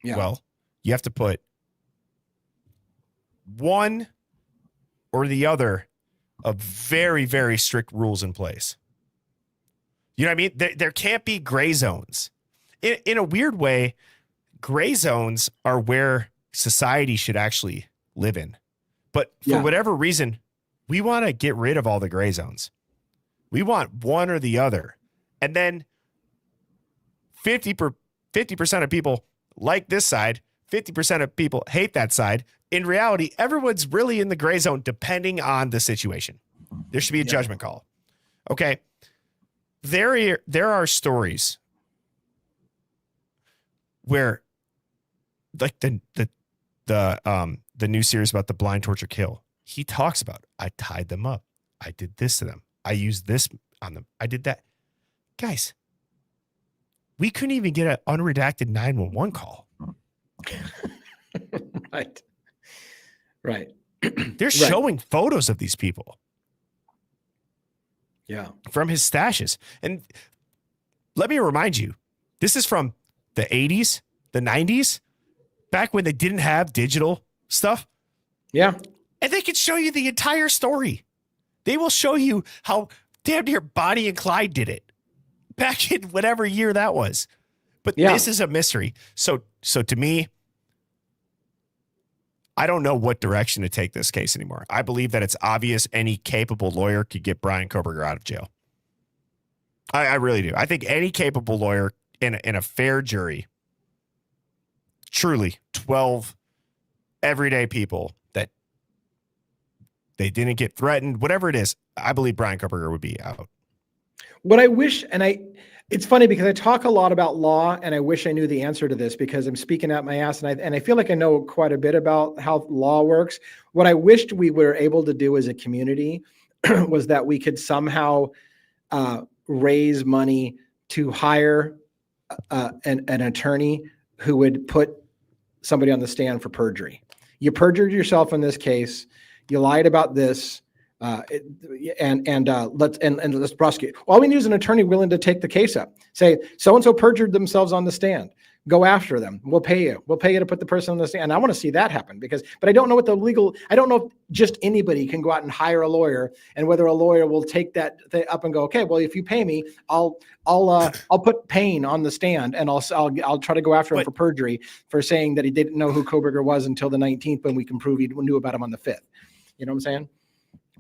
Yeah. Well, you have to put one or the other of very, very strict rules in place. You know what I mean? There can't be gray zones. In a weird way, gray zones are where society should actually live in. But for whatever reason, we want to get rid of all the gray zones. We want one or the other. And then 50% of people like this side, 50% of people hate that side. In reality, everyone's really in the gray zone depending on the situation. There should be a judgment call. Okay. There are stories where, like the new series about the blind torture kill, he talks about, I tied them up. I did this to them. I used this on them. I did that. Guys, we couldn't even get an unredacted 911 call. Right. They're showing photos of these people. Yeah. From his stashes. And let me remind you, this is from the 80s, the 90s, back when they didn't have digital stuff. Yeah. And they can show you the entire story. They will show you how damn near Bonnie and Clyde did it back in whatever year that was. But this is a mystery. So to me, I don't know what direction to take this case anymore. I believe that it's obvious any capable lawyer could get Bryan Kohberger out of jail. I really do. I think any capable lawyer in a fair jury, truly 12 everyday people that they didn't get threatened, whatever it is, I believe Bryan Kohberger would be out. What I wish, it's funny because I talk a lot about law and I wish I knew the answer to this because I'm speaking out my ass and I feel like I know quite a bit about how law works. What I wished we were able to do as a community was that we could somehow raise money to hire an attorney who would put somebody on the stand for perjury. You perjured yourself in this case. You lied about this. Let's prosecute. All we need is an attorney willing to take the case up. Say, so-and-so perjured themselves on the stand. Go after them. We'll pay you. We'll pay you to put the person on the stand. And I want to see that happen but I don't know I don't know if just anybody can go out and hire a lawyer and whether a lawyer will take that thing up and go, okay, well, if you pay me, I'll put Payne on the stand and I'll try to go after him for perjury for saying that he didn't know who Kohberger was until the 19th when we can prove he knew about him on the 5th. You know what I'm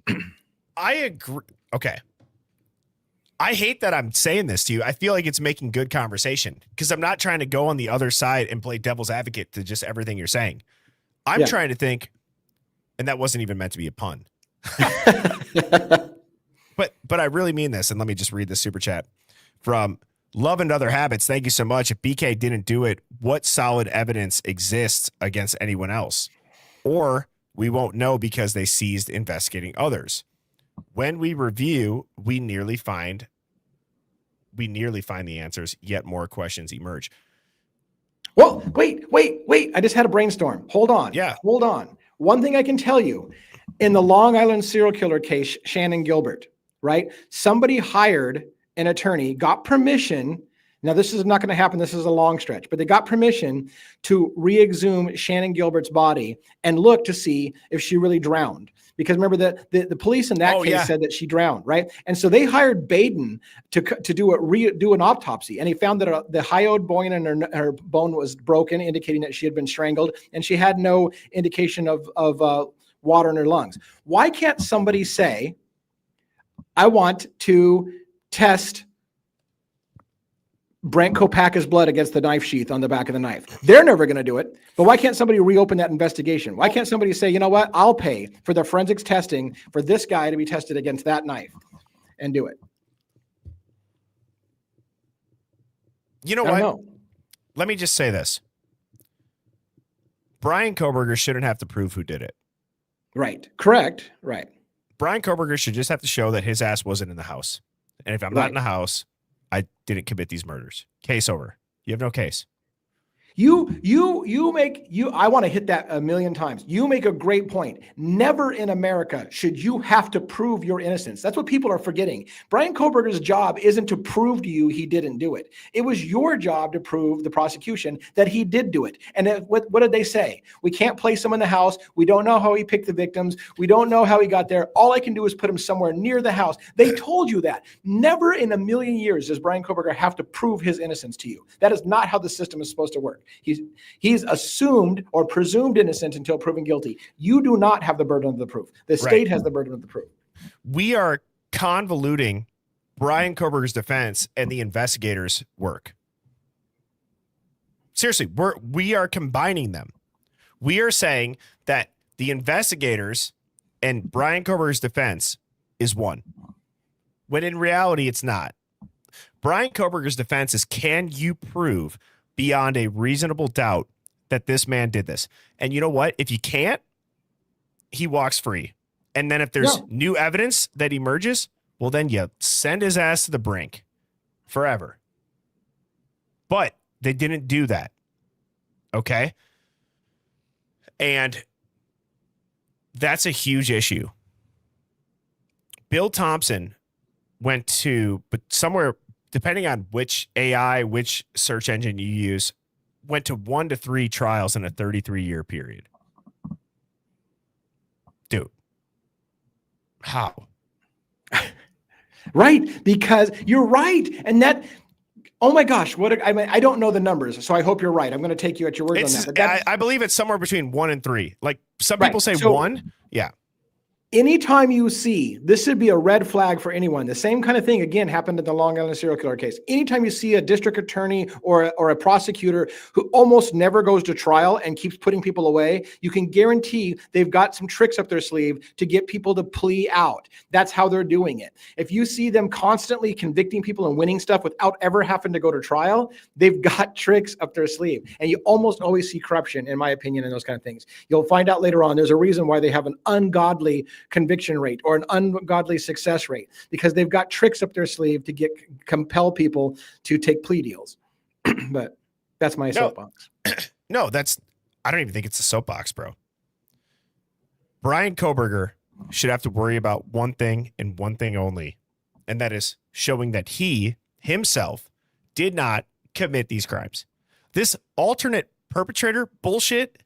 saying? I agree. Okay. I hate that I'm saying this to you. I feel like it's making good conversation because I'm not trying to go on the other side and play devil's advocate to just everything you're saying. I'm trying to think, and that wasn't even meant to be a pun. But I really mean this. And let me just read this super chat from Love and Other Habits. Thank you so much. If BK didn't do it, what solid evidence exists against anyone else? Or we won't know because they ceased investigating others. When we review, we nearly find the answers, yet more questions emerge. Well, wait. I just had a brainstorm. Hold on. Yeah. Hold on. One thing I can tell you, in the Long Island serial killer case, Shannon Gilbert, right? Somebody hired an attorney, got permission. Now, this is not going to happen. This is a long stretch, but they got permission to re-exhume Shannon Gilbert's body and look to see if she really drowned. Because remember the police in that case said that she drowned, right? And so they hired Baden to do an autopsy, and he found that the hyoid bone in her bone was broken, indicating that she had been strangled, and she had no indication of water in her lungs. Why can't somebody say, I want to test Brent Kopaka's blood against the knife sheath on the back of the knife. They're never going to do it. But why can't somebody reopen that investigation? Why can't somebody say, you know what, I'll pay for the forensics testing for this guy to be tested against that knife and do it? You know what? Let me just say this. Bryan Kohberger shouldn't have to prove who did it. Right. Correct. Right. Bryan Kohberger should just have to show that his ass wasn't in the house. And if I'm not in the house, I didn't commit these murders. Case over. You have no case. I want to hit that a million times. You make a great point. Never in America should you have to prove your innocence. That's what people are forgetting. Bryan Kohberger's job isn't to prove to you he didn't do it. It was your job to prove, the prosecution, that he did do it. And what did they say? We can't place him in the house. We don't know how he picked the victims. We don't know how he got there. All I can do is put him somewhere near the house. They told you that. Never in a million years does Bryan Kohberger have to prove his innocence to you. That is not how the system is supposed to work. He's assumed or presumed innocent until proven guilty. You do not have the burden of the proof. The state has the burden of the proof. We are convoluting Bryan Kohberger's defense and the investigators' work. Seriously, we are combining them. We are saying that the investigators and Bryan Kohberger's defense is one, when in reality it's not. Bryan Kohberger's defense is, can you prove beyond a reasonable doubt that this man did this? And you know what? If you can't, he walks free. And then if there's new evidence that emerges, well, then you send his ass to the brink forever. But they didn't do that. Okay? And that's a huge issue. Bill Thompson went to, but somewhere, depending on which AI, which search engine you use, went to 1 to 3 trials in a 33-year period. Dude, how? Right, because you're right. And that, oh my gosh, I don't know the numbers, so I hope you're right. I'm going to take you at your word on that. I believe it's somewhere between 1 and 3. Like some people say 1. Yeah. Anytime you see, this should be a red flag for anyone. The same kind of thing, again, happened in the Long Island serial killer case. Anytime you see a district attorney or a prosecutor who almost never goes to trial and keeps putting people away, you can guarantee they've got some tricks up their sleeve to get people to plea out. That's how they're doing it. If you see them constantly convicting people and winning stuff without ever having to go to trial, they've got tricks up their sleeve. And you almost always see corruption, in my opinion, in those kind of things. You'll find out later on, there's a reason why they have an ungodly conviction rate or an ungodly success rate, because they've got tricks up their sleeve to compel people to take plea deals. But that's my soapbox. No, I don't even think it's a soapbox, bro. Bryan Kohberger should have to worry about one thing and one thing only, and that is showing that he himself did not commit these crimes. This alternate perpetrator bullshit,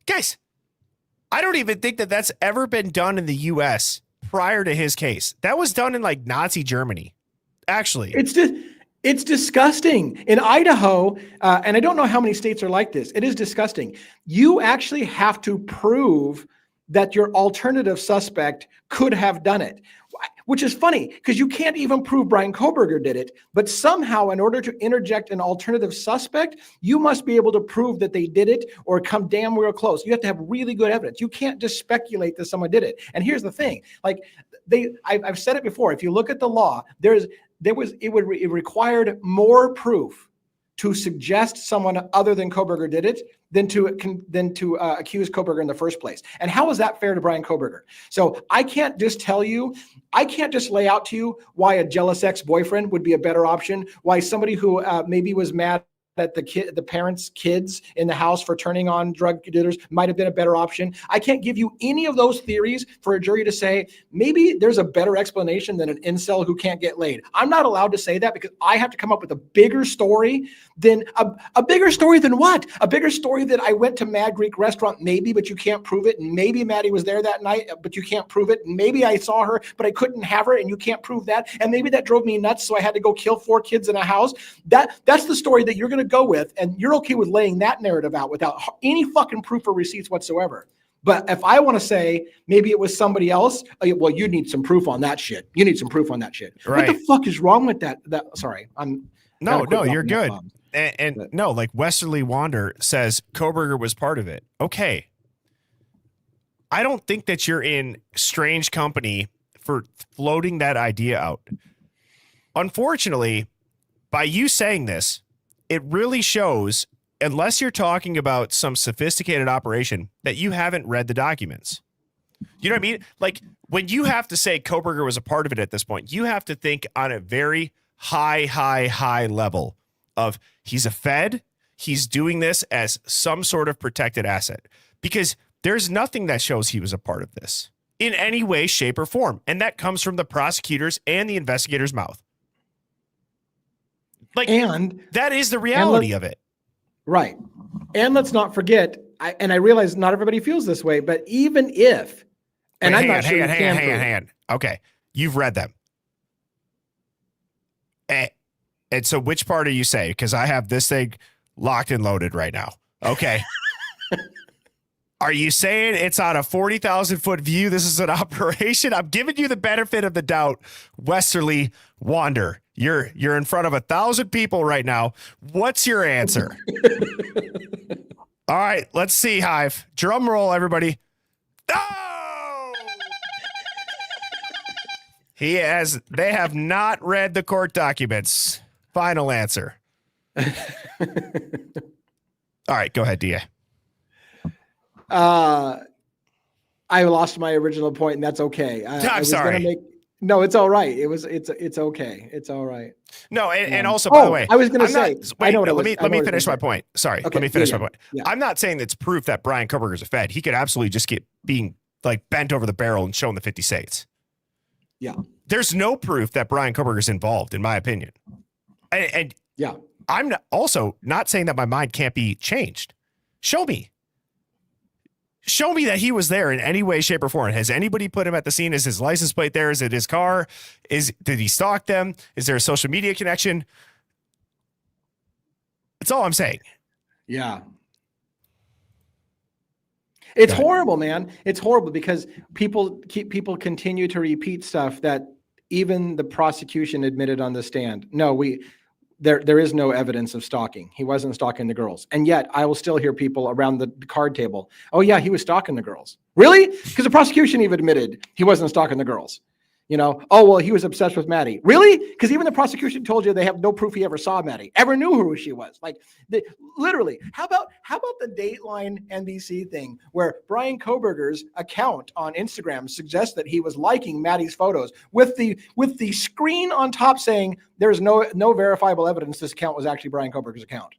guys, I don't even think that that's ever been done in the U.S. prior to his case. That was done in like Nazi Germany, actually. It's disgusting. In Idaho, and I don't know how many states are like this, it is disgusting. You actually have to prove that your alternative suspect could have done it, which is funny because you can't even prove Bryan Kohberger did it. But somehow, in order to interject an alternative suspect, you must be able to prove that they did it or come damn real close. You have to have really good evidence. You can't just speculate that someone did it. And here's the thing: like I've said it before. If you look at the law, it required more proof to suggest someone other than Kohberger did it than to accuse Kohberger in the first place. And how is that fair to Bryan Kohberger? So I can't just lay out to you why a jealous ex-boyfriend would be a better option, why somebody who maybe was mad that the parents' kids in the house for turning on drug dealers might have been a better option. I can't give you any of those theories for a jury to say, maybe there's a better explanation than an incel who can't get laid. I'm not allowed to say that because I have to come up with a bigger story than a bigger story than what? A bigger story that I went to Mad Greek restaurant, maybe, but you can't prove it. And maybe Maddie was there that night, but you can't prove it. And maybe I saw her, but I couldn't have her and you can't prove that. And maybe that drove me nuts. So I had to go kill 4 kids in a house. That's the story that you're going to go with, and you're okay with laying that narrative out without any fucking proof or receipts whatsoever. But if I want to say maybe it was somebody else, well, you need some proof on that shit. You need some proof on that shit. Right. What the fuck is wrong with that? Sorry, No, Gotta quit you're dropping good. F-bombs. And But- no, like Westerly Wander says Kohberger was part of it. Okay. I don't think that you're in strange company for floating that idea out. Unfortunately, by you saying this, it really shows, unless you're talking about some sophisticated operation, that you haven't read the documents. You know what I mean? Like when you have to say Kohberger was a part of it at this point, you have to think on a very high level of he's a Fed, he's doing this as some sort of protected asset, because there's nothing that shows he was a part of this in any way, shape, or form. And that comes from the prosecutors and the investigators' mouth. Like, And that is the reality of it. right. And let's not forget, I realize not everybody feels this way, but even if, and Wait, I'm not sure you can prove it. hang on. Okay. You've read them. And so which part are you saying? Because I have this thing locked and loaded right now. Okay. Are you saying it's on a 40,000 foot view? This is an operation. I'm giving you the benefit of the doubt. Westerly Wander. You're in front of 1,000 people right now. What's your answer? All right, let's see, Hive. Drum roll, everybody. No! They have not read the court documents. Final answer. All right, go ahead, DA. I lost my original point, and that's okay. I'm sorry. No, it's all right. It's okay. It's all right. No, and also, by the way, I was going to I'm say, not- I wait, know what no, it was. let me finish my point. Sorry, Okay, let me finish yeah, my point. yeah. I'm not saying that's proof that Bryan Kohberger is a Fed. He could absolutely just get being like bent over the barrel and shown the 50 states. Yeah. There's no proof that Bryan Kohberger is involved, in my opinion. And Yeah. I'm also not saying that my mind can't be changed. Show me. Show me that he was there in any way, shape, or form. Has anybody put him at the scene? Is his license plate there? Is it his car? Did he stalk them? Is there a social media connection? That's all I'm saying. Yeah. It's horrible, man. It's horrible because people continue to repeat stuff that even the prosecution admitted on the stand. No, there is no evidence of stalking. He wasn't stalking the girls. And yet I will still hear people around the card table. Oh yeah, he was stalking the girls. Really? Because the prosecution even admitted he wasn't stalking the girls. You know, oh, well, he was obsessed with Maddie. Really? Because even the prosecution told you they have no proof he ever saw Maddie, ever knew who she was. Like, literally, how about the Dateline NBC thing where Bryan Kohberger's account on Instagram suggests that he was liking Maddie's photos with the screen on top saying there's no verifiable evidence this account was actually Bryan Kohberger's account.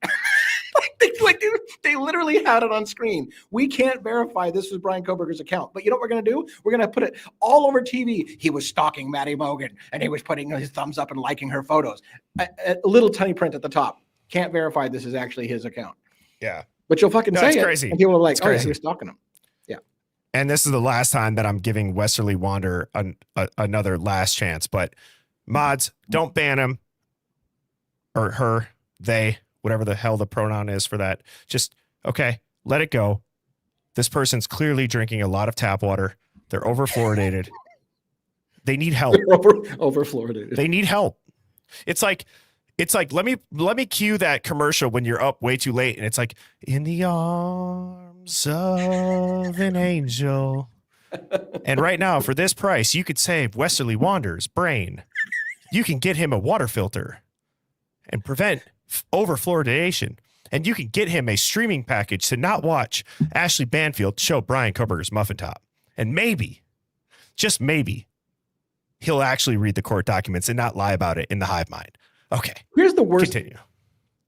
They literally had it on screen. We can't verify this was Bryan Kohberger's account. But you know what we're going to do? We're going to put it all over TV. He was stalking Maddie Mogan, and he was putting his thumbs up and liking her photos. A little tiny print at the top. Can't verify this is actually his account. Yeah. But you'll fucking say it's it. crazy. And people are like, It's oh, yeah, crazy. he was stalking him. Yeah. And this is the last time that I'm giving Westerly Wander another last chance. But mods, don't ban him or her, they, whatever the hell the pronoun is for that. Just, okay, let it go. This person's clearly drinking a lot of tap water. They're over fluoridated. They need help. Over fluoridated. They need help. It's like let me cue that commercial when you're up way too late and it's like in the arms of an angel. And right now for this price you could save Westerly Wander's brain. You can get him a water filter and prevent over fluoridation. And you can get him a streaming package to not watch Ashley Banfield show Bryan Kohberger's muffin top. And maybe, just maybe, he'll actually read the court documents and not lie about it in the hive mind. Okay. Here's the worst. Continue.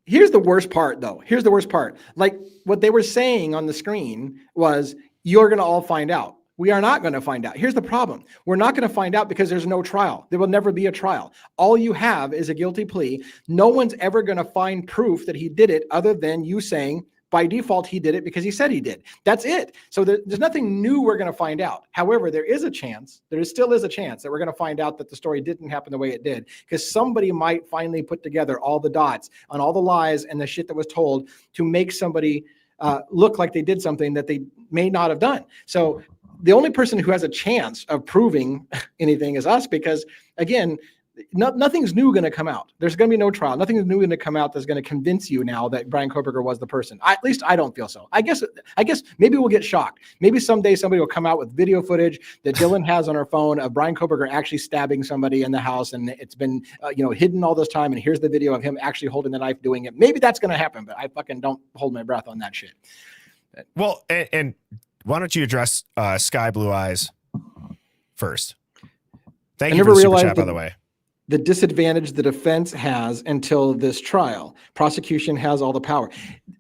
Here's the worst part, though. Here's the worst part. Like what they were saying on the screen was, you're going to all find out. We are not going to find out. Here's the problem. We're not going to find out because there's no trial. There will never be a trial. All you have is a guilty plea. No one's ever going to find proof that he did it other than you saying by default he did it because he said he did. That's it. So there's nothing new we're going to find out. However, there still is a chance that we're going to find out that the story didn't happen the way it did because somebody might finally put together all the dots on all the lies and the shit that was told to make somebody look like they did something that they may not have done. So the only person who has a chance of proving anything is us because, again, nothing's new going to come out. There's going to be no trial. Nothing's new going to come out that's going to convince you now that Bryan Kohberger was the person. At least I don't feel so. I guess maybe we'll get shocked. Maybe someday somebody will come out with video footage that Dylan has on her phone of Bryan Kohberger actually stabbing somebody in the house, and it's been hidden all this time. And here's the video of him actually holding the knife doing it. Maybe that's going to happen, but I fucking don't hold my breath on that shit. Well, and why don't you address Sky Blue Eyes first? Thank you for the super chat, by the way. The disadvantage the defense has until this trial. Prosecution has all the power.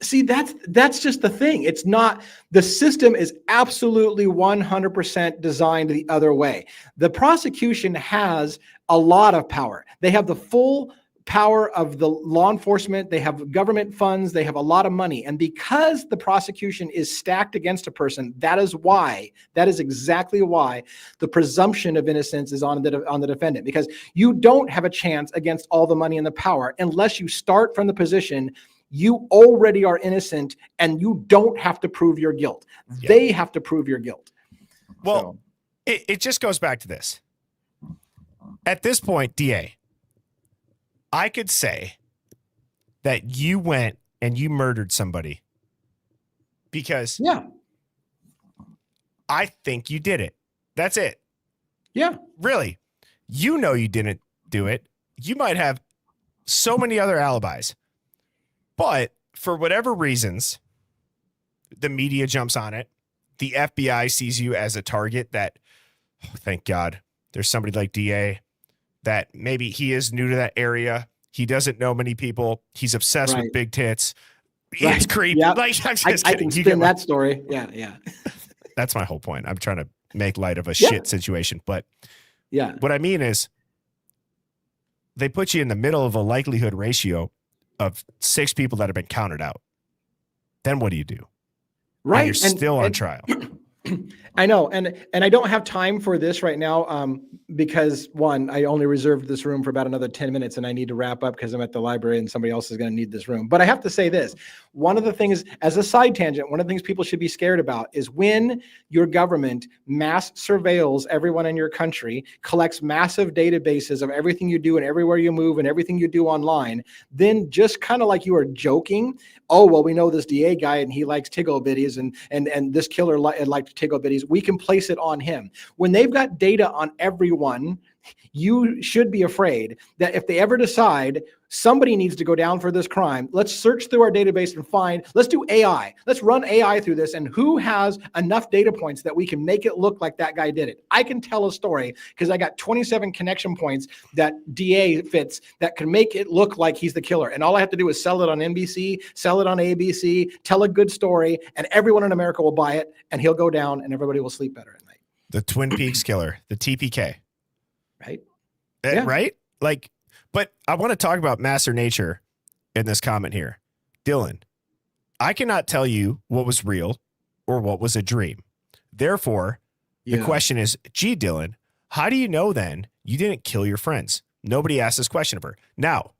See, that's just the thing. It's not, the system is absolutely 100% designed the other way. The prosecution has a lot of power. They have the full power of the law enforcement. They have government funds. They have a lot of money. And because the prosecution is stacked against a person, that is exactly why the presumption of innocence is on the defendant, because you don't have a chance against all the money and the power unless you start from the position you already are innocent and you don't have to prove your guilt. Yeah. They have to prove your guilt. Well, it just goes back to this. At this point, DA, I could say that you went and you murdered somebody because I think you did it. That's it. Yeah. Really. You know you didn't do it. You might have so many other alibis. But for whatever reasons, the media jumps on it. The FBI sees you as a target that, thank God, there's somebody like DA that maybe he is new to that area. He doesn't know many people. He's obsessed with big tits. It's creepy. Yep. Like, I'm just I kidding. can spin that story. Yeah. That's my whole point. I'm trying to make light of a shit situation. But what I mean is they put you in the middle of a likelihood ratio of 6 people that have been counted out. Then what do you do? Right. And you're still on trial. I know. And I don't have time for this right now because, one, I only reserved this room for about another 10 minutes and I need to wrap up because I'm at the library and somebody else is going to need this room. But I have to say this. One of the things, as a side tangent, one of the things people should be scared about is when your government mass surveils everyone in your country, collects massive databases of everything you do and everywhere you move and everything you do online, then just kind of like you are joking, oh, well, we know this DA guy and he likes Tiggle bitties and this killer liked Tiggle bitties. We can place it on him. When they've got data on everyone, you should be afraid that if they ever decide somebody needs to go down for this crime, let's search through our database and let's do AI. Let's run AI through this and who has enough data points that we can make it look like that guy did it. I can tell a story because I got 27 connection points that DA fits that can make it look like he's the killer. And all I have to do is sell it on NBC, sell it on ABC, tell a good story, and everyone in America will buy it and he'll go down and everybody will sleep better at night. The Twin Peaks killer, the TPK. Right? Right? Like, but I want to talk about Master Nature in this comment here. Dylan, I cannot tell you what was real or what was a dream. Therefore, the question is, gee, Dylan, how do you know then you didn't kill your friends? Nobody asked this question of her. Now,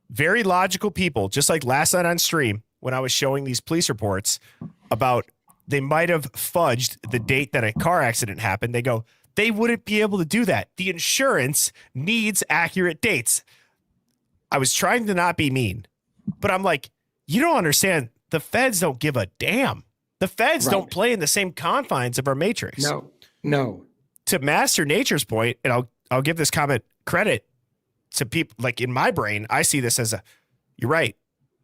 very logical people, just like last night on stream when I was showing these police reports about they might have fudged the date that a car accident happened. They go, they wouldn't be able to do that. The insurance needs accurate dates. I was trying to not be mean, but I'm like, you don't understand. The feds don't give a damn. The feds don't play in the same confines of our matrix. No. To Master Nature's point, and I'll give this comment credit to people. Like in my brain, I see this as you're right.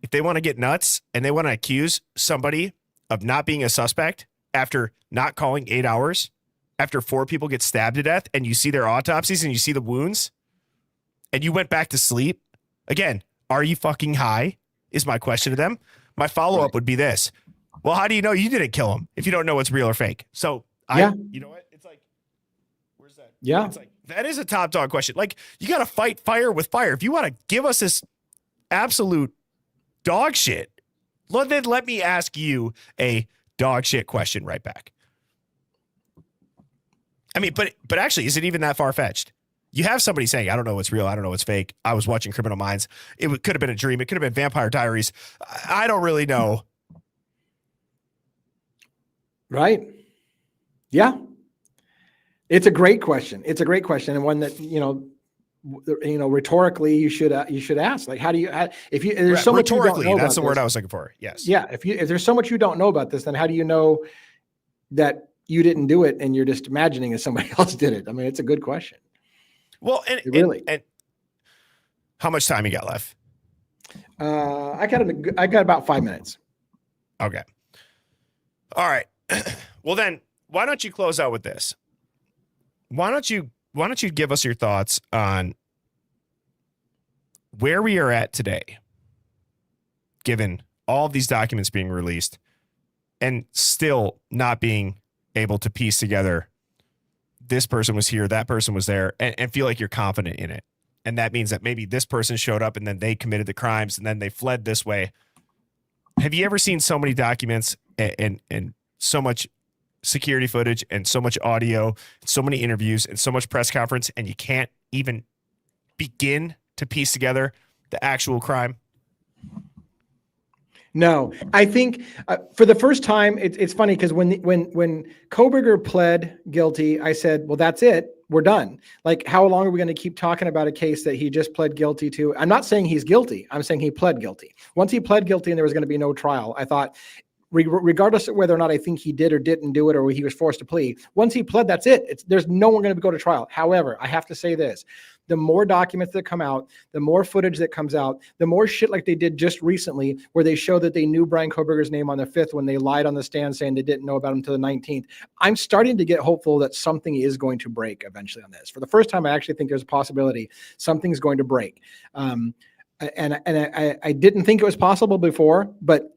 If they want to get nuts and they want to accuse somebody of not being a suspect after not calling 8 hours, after 4 people get stabbed to death and you see their autopsies and you see the wounds and you went back to sleep. Again, are you fucking high? Is my question to them. My follow-up would be this. Well, how do you know you didn't kill him if you don't know what's real or fake? So you know what? It's like, where's that? Yeah. It's like, that is a top dog question. Like you got to fight fire with fire. If you want to give us this absolute dog shit, then let me ask you a dog shit question right back. I mean, but actually, is it even that far-fetched? You have somebody saying, I don't know what's real. I don't know what's fake. I was watching Criminal Minds. It could have been a dream. It could have been Vampire Diaries. I don't really know. Right. Yeah. It's a great question. And one that, rhetorically, you should ask, like, how do you, if there's so much you don't Rhetorically, know that's about the word this, I was looking for. Yes. yeah, if there's so much you don't know about this, then how do you know that you didn't do it and you're just imagining that somebody else did it? I mean, it's a good question. Well, and Really. and how much time you got left? I got about 5 minutes. Okay. All right. Well, then why don't you close out with this? Why don't you give us your thoughts on where we are at today, given all of these documents being released and still not being able to piece together this person was here, that person was there, and feel like you're confident in it. And that means that maybe this person showed up and then they committed the crimes and then they fled this way. Have you ever seen so many documents and so much security footage and so much audio, so many interviews and so much press conference, and you can't even begin to piece together the actual crime? No, I think for the first time, it's funny because when Kohberger pled guilty, I said, well, that's it. We're done. Like, how long are we going to keep talking about a case that he just pled guilty to? I'm not saying he's guilty. I'm saying he pled guilty. Once he pled guilty and there was going to be no trial, I thought, regardless of whether or not I think he did or didn't do it or he was forced to plea, once he pled, that's it. There's no one going to go to trial. However, I have to say this. The more documents that come out, the more footage that comes out, the more shit like they did just recently where they show that they knew Bryan Kohberger's name on the 5th when they lied on the stand saying they didn't know about him until the 19th. I'm starting to get hopeful that something is going to break eventually on this. For the first time, I actually think there's a possibility something's going to break. And I didn't think it was possible before, but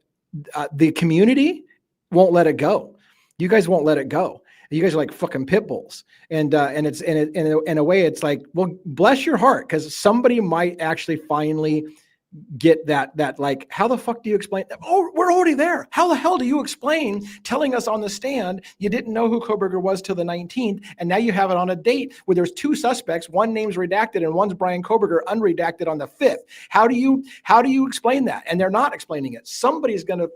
the community won't let it go. You guys won't let it go. You guys are like fucking pit bulls. And it's in a way, it's like, well, bless your heart, because somebody might actually finally get that like, how the fuck do you explain that? Oh, we're already there. How the hell do you explain telling us on the stand you didn't know who Kohberger was till the 19th, and now you have it on a date where there's 2 suspects, one name's redacted and one's Bryan Kohberger unredacted on the 5th. How do you explain that? And they're not explaining it. Somebody's gonna,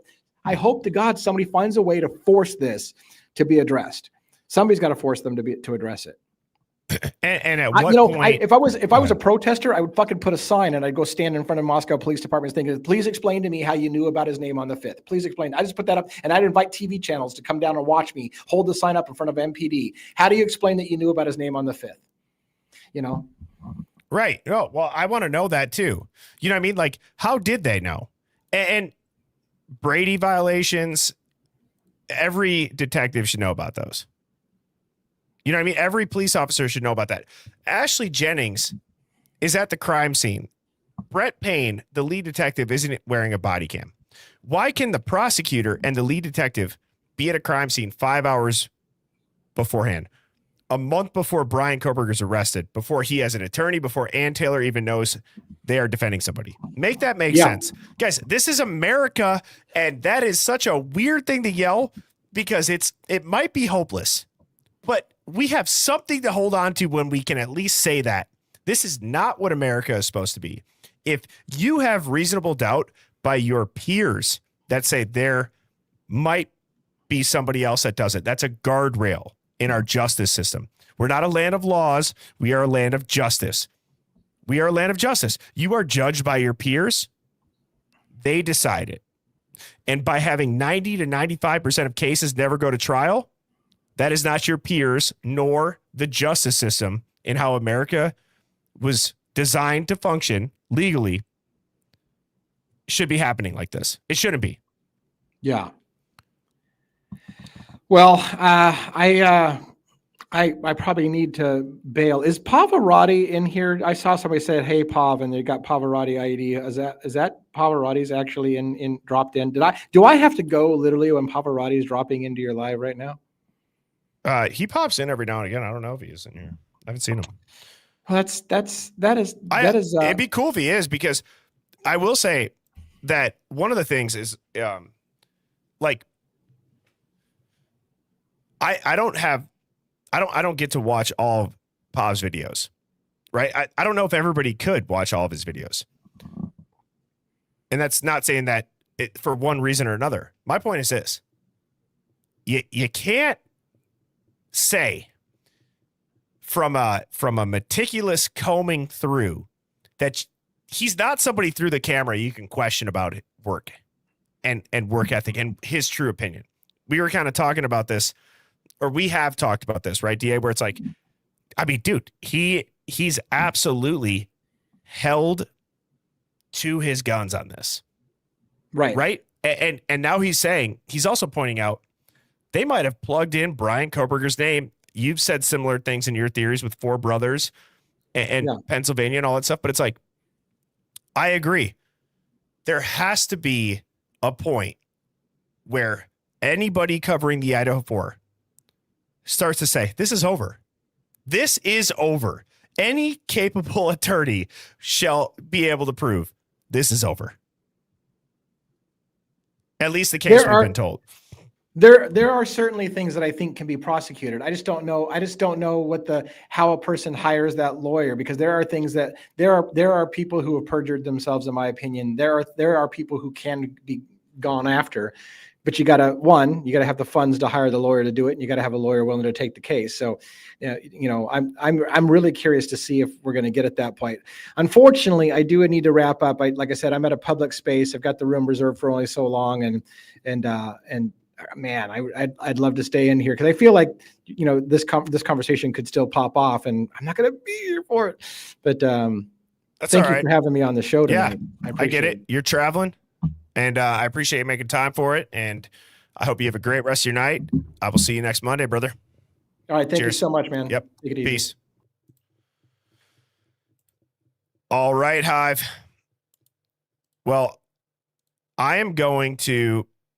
I hope to God somebody finds a way to force this to be addressed. Somebody's got to force them to address it. And at what point? If I was a protester, I would fucking put a sign and I'd go stand in front of Moscow Police Department thinking, please explain to me how you knew about his name on the 5th. Please explain. I just put that up, and I'd invite TV channels to come down and watch me hold the sign up in front of MPD. How do you explain that you knew about his name on the 5th? You know? Right. Oh, well, I want to know that too. You know what I mean? Like, how did they know? And Brady violations, every detective should know about those. You know what I mean? Every police officer should know about that. Ashley Jennings is at the crime scene. Brett Payne, the lead detective, isn't wearing a body cam. Why can the prosecutor and the lead detective be at a crime scene 5 hours beforehand, a month before Bryan Kohberger's arrested, before he has an attorney, before Ann Taylor even knows they are defending somebody? Make that make sense. Guys, this is America, and that is such a weird thing to yell because it might be hopeless, but we have something to hold on to when we can at least say that. This is not what America is supposed to be. If you have reasonable doubt by your peers that say there might be somebody else that does it, that's a guardrail in our justice system. We're not a land of laws. We are a land of justice. We are a land of justice. You are judged by your peers. They decide it. And by having 90 to 95% of cases never go to trial, that is not your peers nor the justice system in how America was designed to function legally should be happening like this. It shouldn't be. Yeah. Well, I probably need to bail. Is Pavarotti in here? I saw somebody said, "Hey, Pav," and they got Pavarotti ID. Is that Pavarotti's actually in dropped in? Do I have to go literally when Pavarotti is dropping into your live right now? He pops in every now and again. I don't know if he is in here. I haven't seen him. Well, that is. It'd be cool if he is, because I will say that one of the things is like I don't get to watch all of Pav's videos, right? I don't know if everybody could watch all of his videos, and that's not saying that for one reason or another. My point is this: you can't say from a meticulous combing through that he's not somebody through the camera you can question about work and work ethic and his true opinion. We were kind of talking about this, or we have talked about this, right, DA, where it's like, I mean, dude, he's absolutely held to his guns on this. Right. And now he's saying, he's also pointing out they might have plugged in Bryan Kohberger's name. You've said similar things in your theories with Four Brothers and Pennsylvania and all that stuff. But it's like, I agree. There has to be a point where anybody covering the Idaho 4 starts to say, this is over. This is over. Any capable attorney shall be able to prove this is over. At least the case we've been told. There are certainly things that I think can be prosecuted. I just don't know how a person hires that lawyer, because there are things that there are people who have perjured themselves, in my opinion. There are people who can be gone after, but you gotta have the funds to hire the lawyer to do it, and you gotta have a lawyer willing to take the case. So, I'm really curious to see if we're going to get at that point. Unfortunately, I do need to wrap up. Like I said, I'm at a public space. I've got the room reserved for only so long, and man, I'd love to stay in here because I feel like this conversation could still pop off, and I'm not going to be here for it. But thank you for having me on the show tonight. Yeah, I get it. You're traveling, and I appreciate you making time for it. And I hope you have a great rest of your night. I will see you next Monday, brother. All right, thank you so much, man. Yep. Take it easy. Peace. All right, Hive. Well, I am going to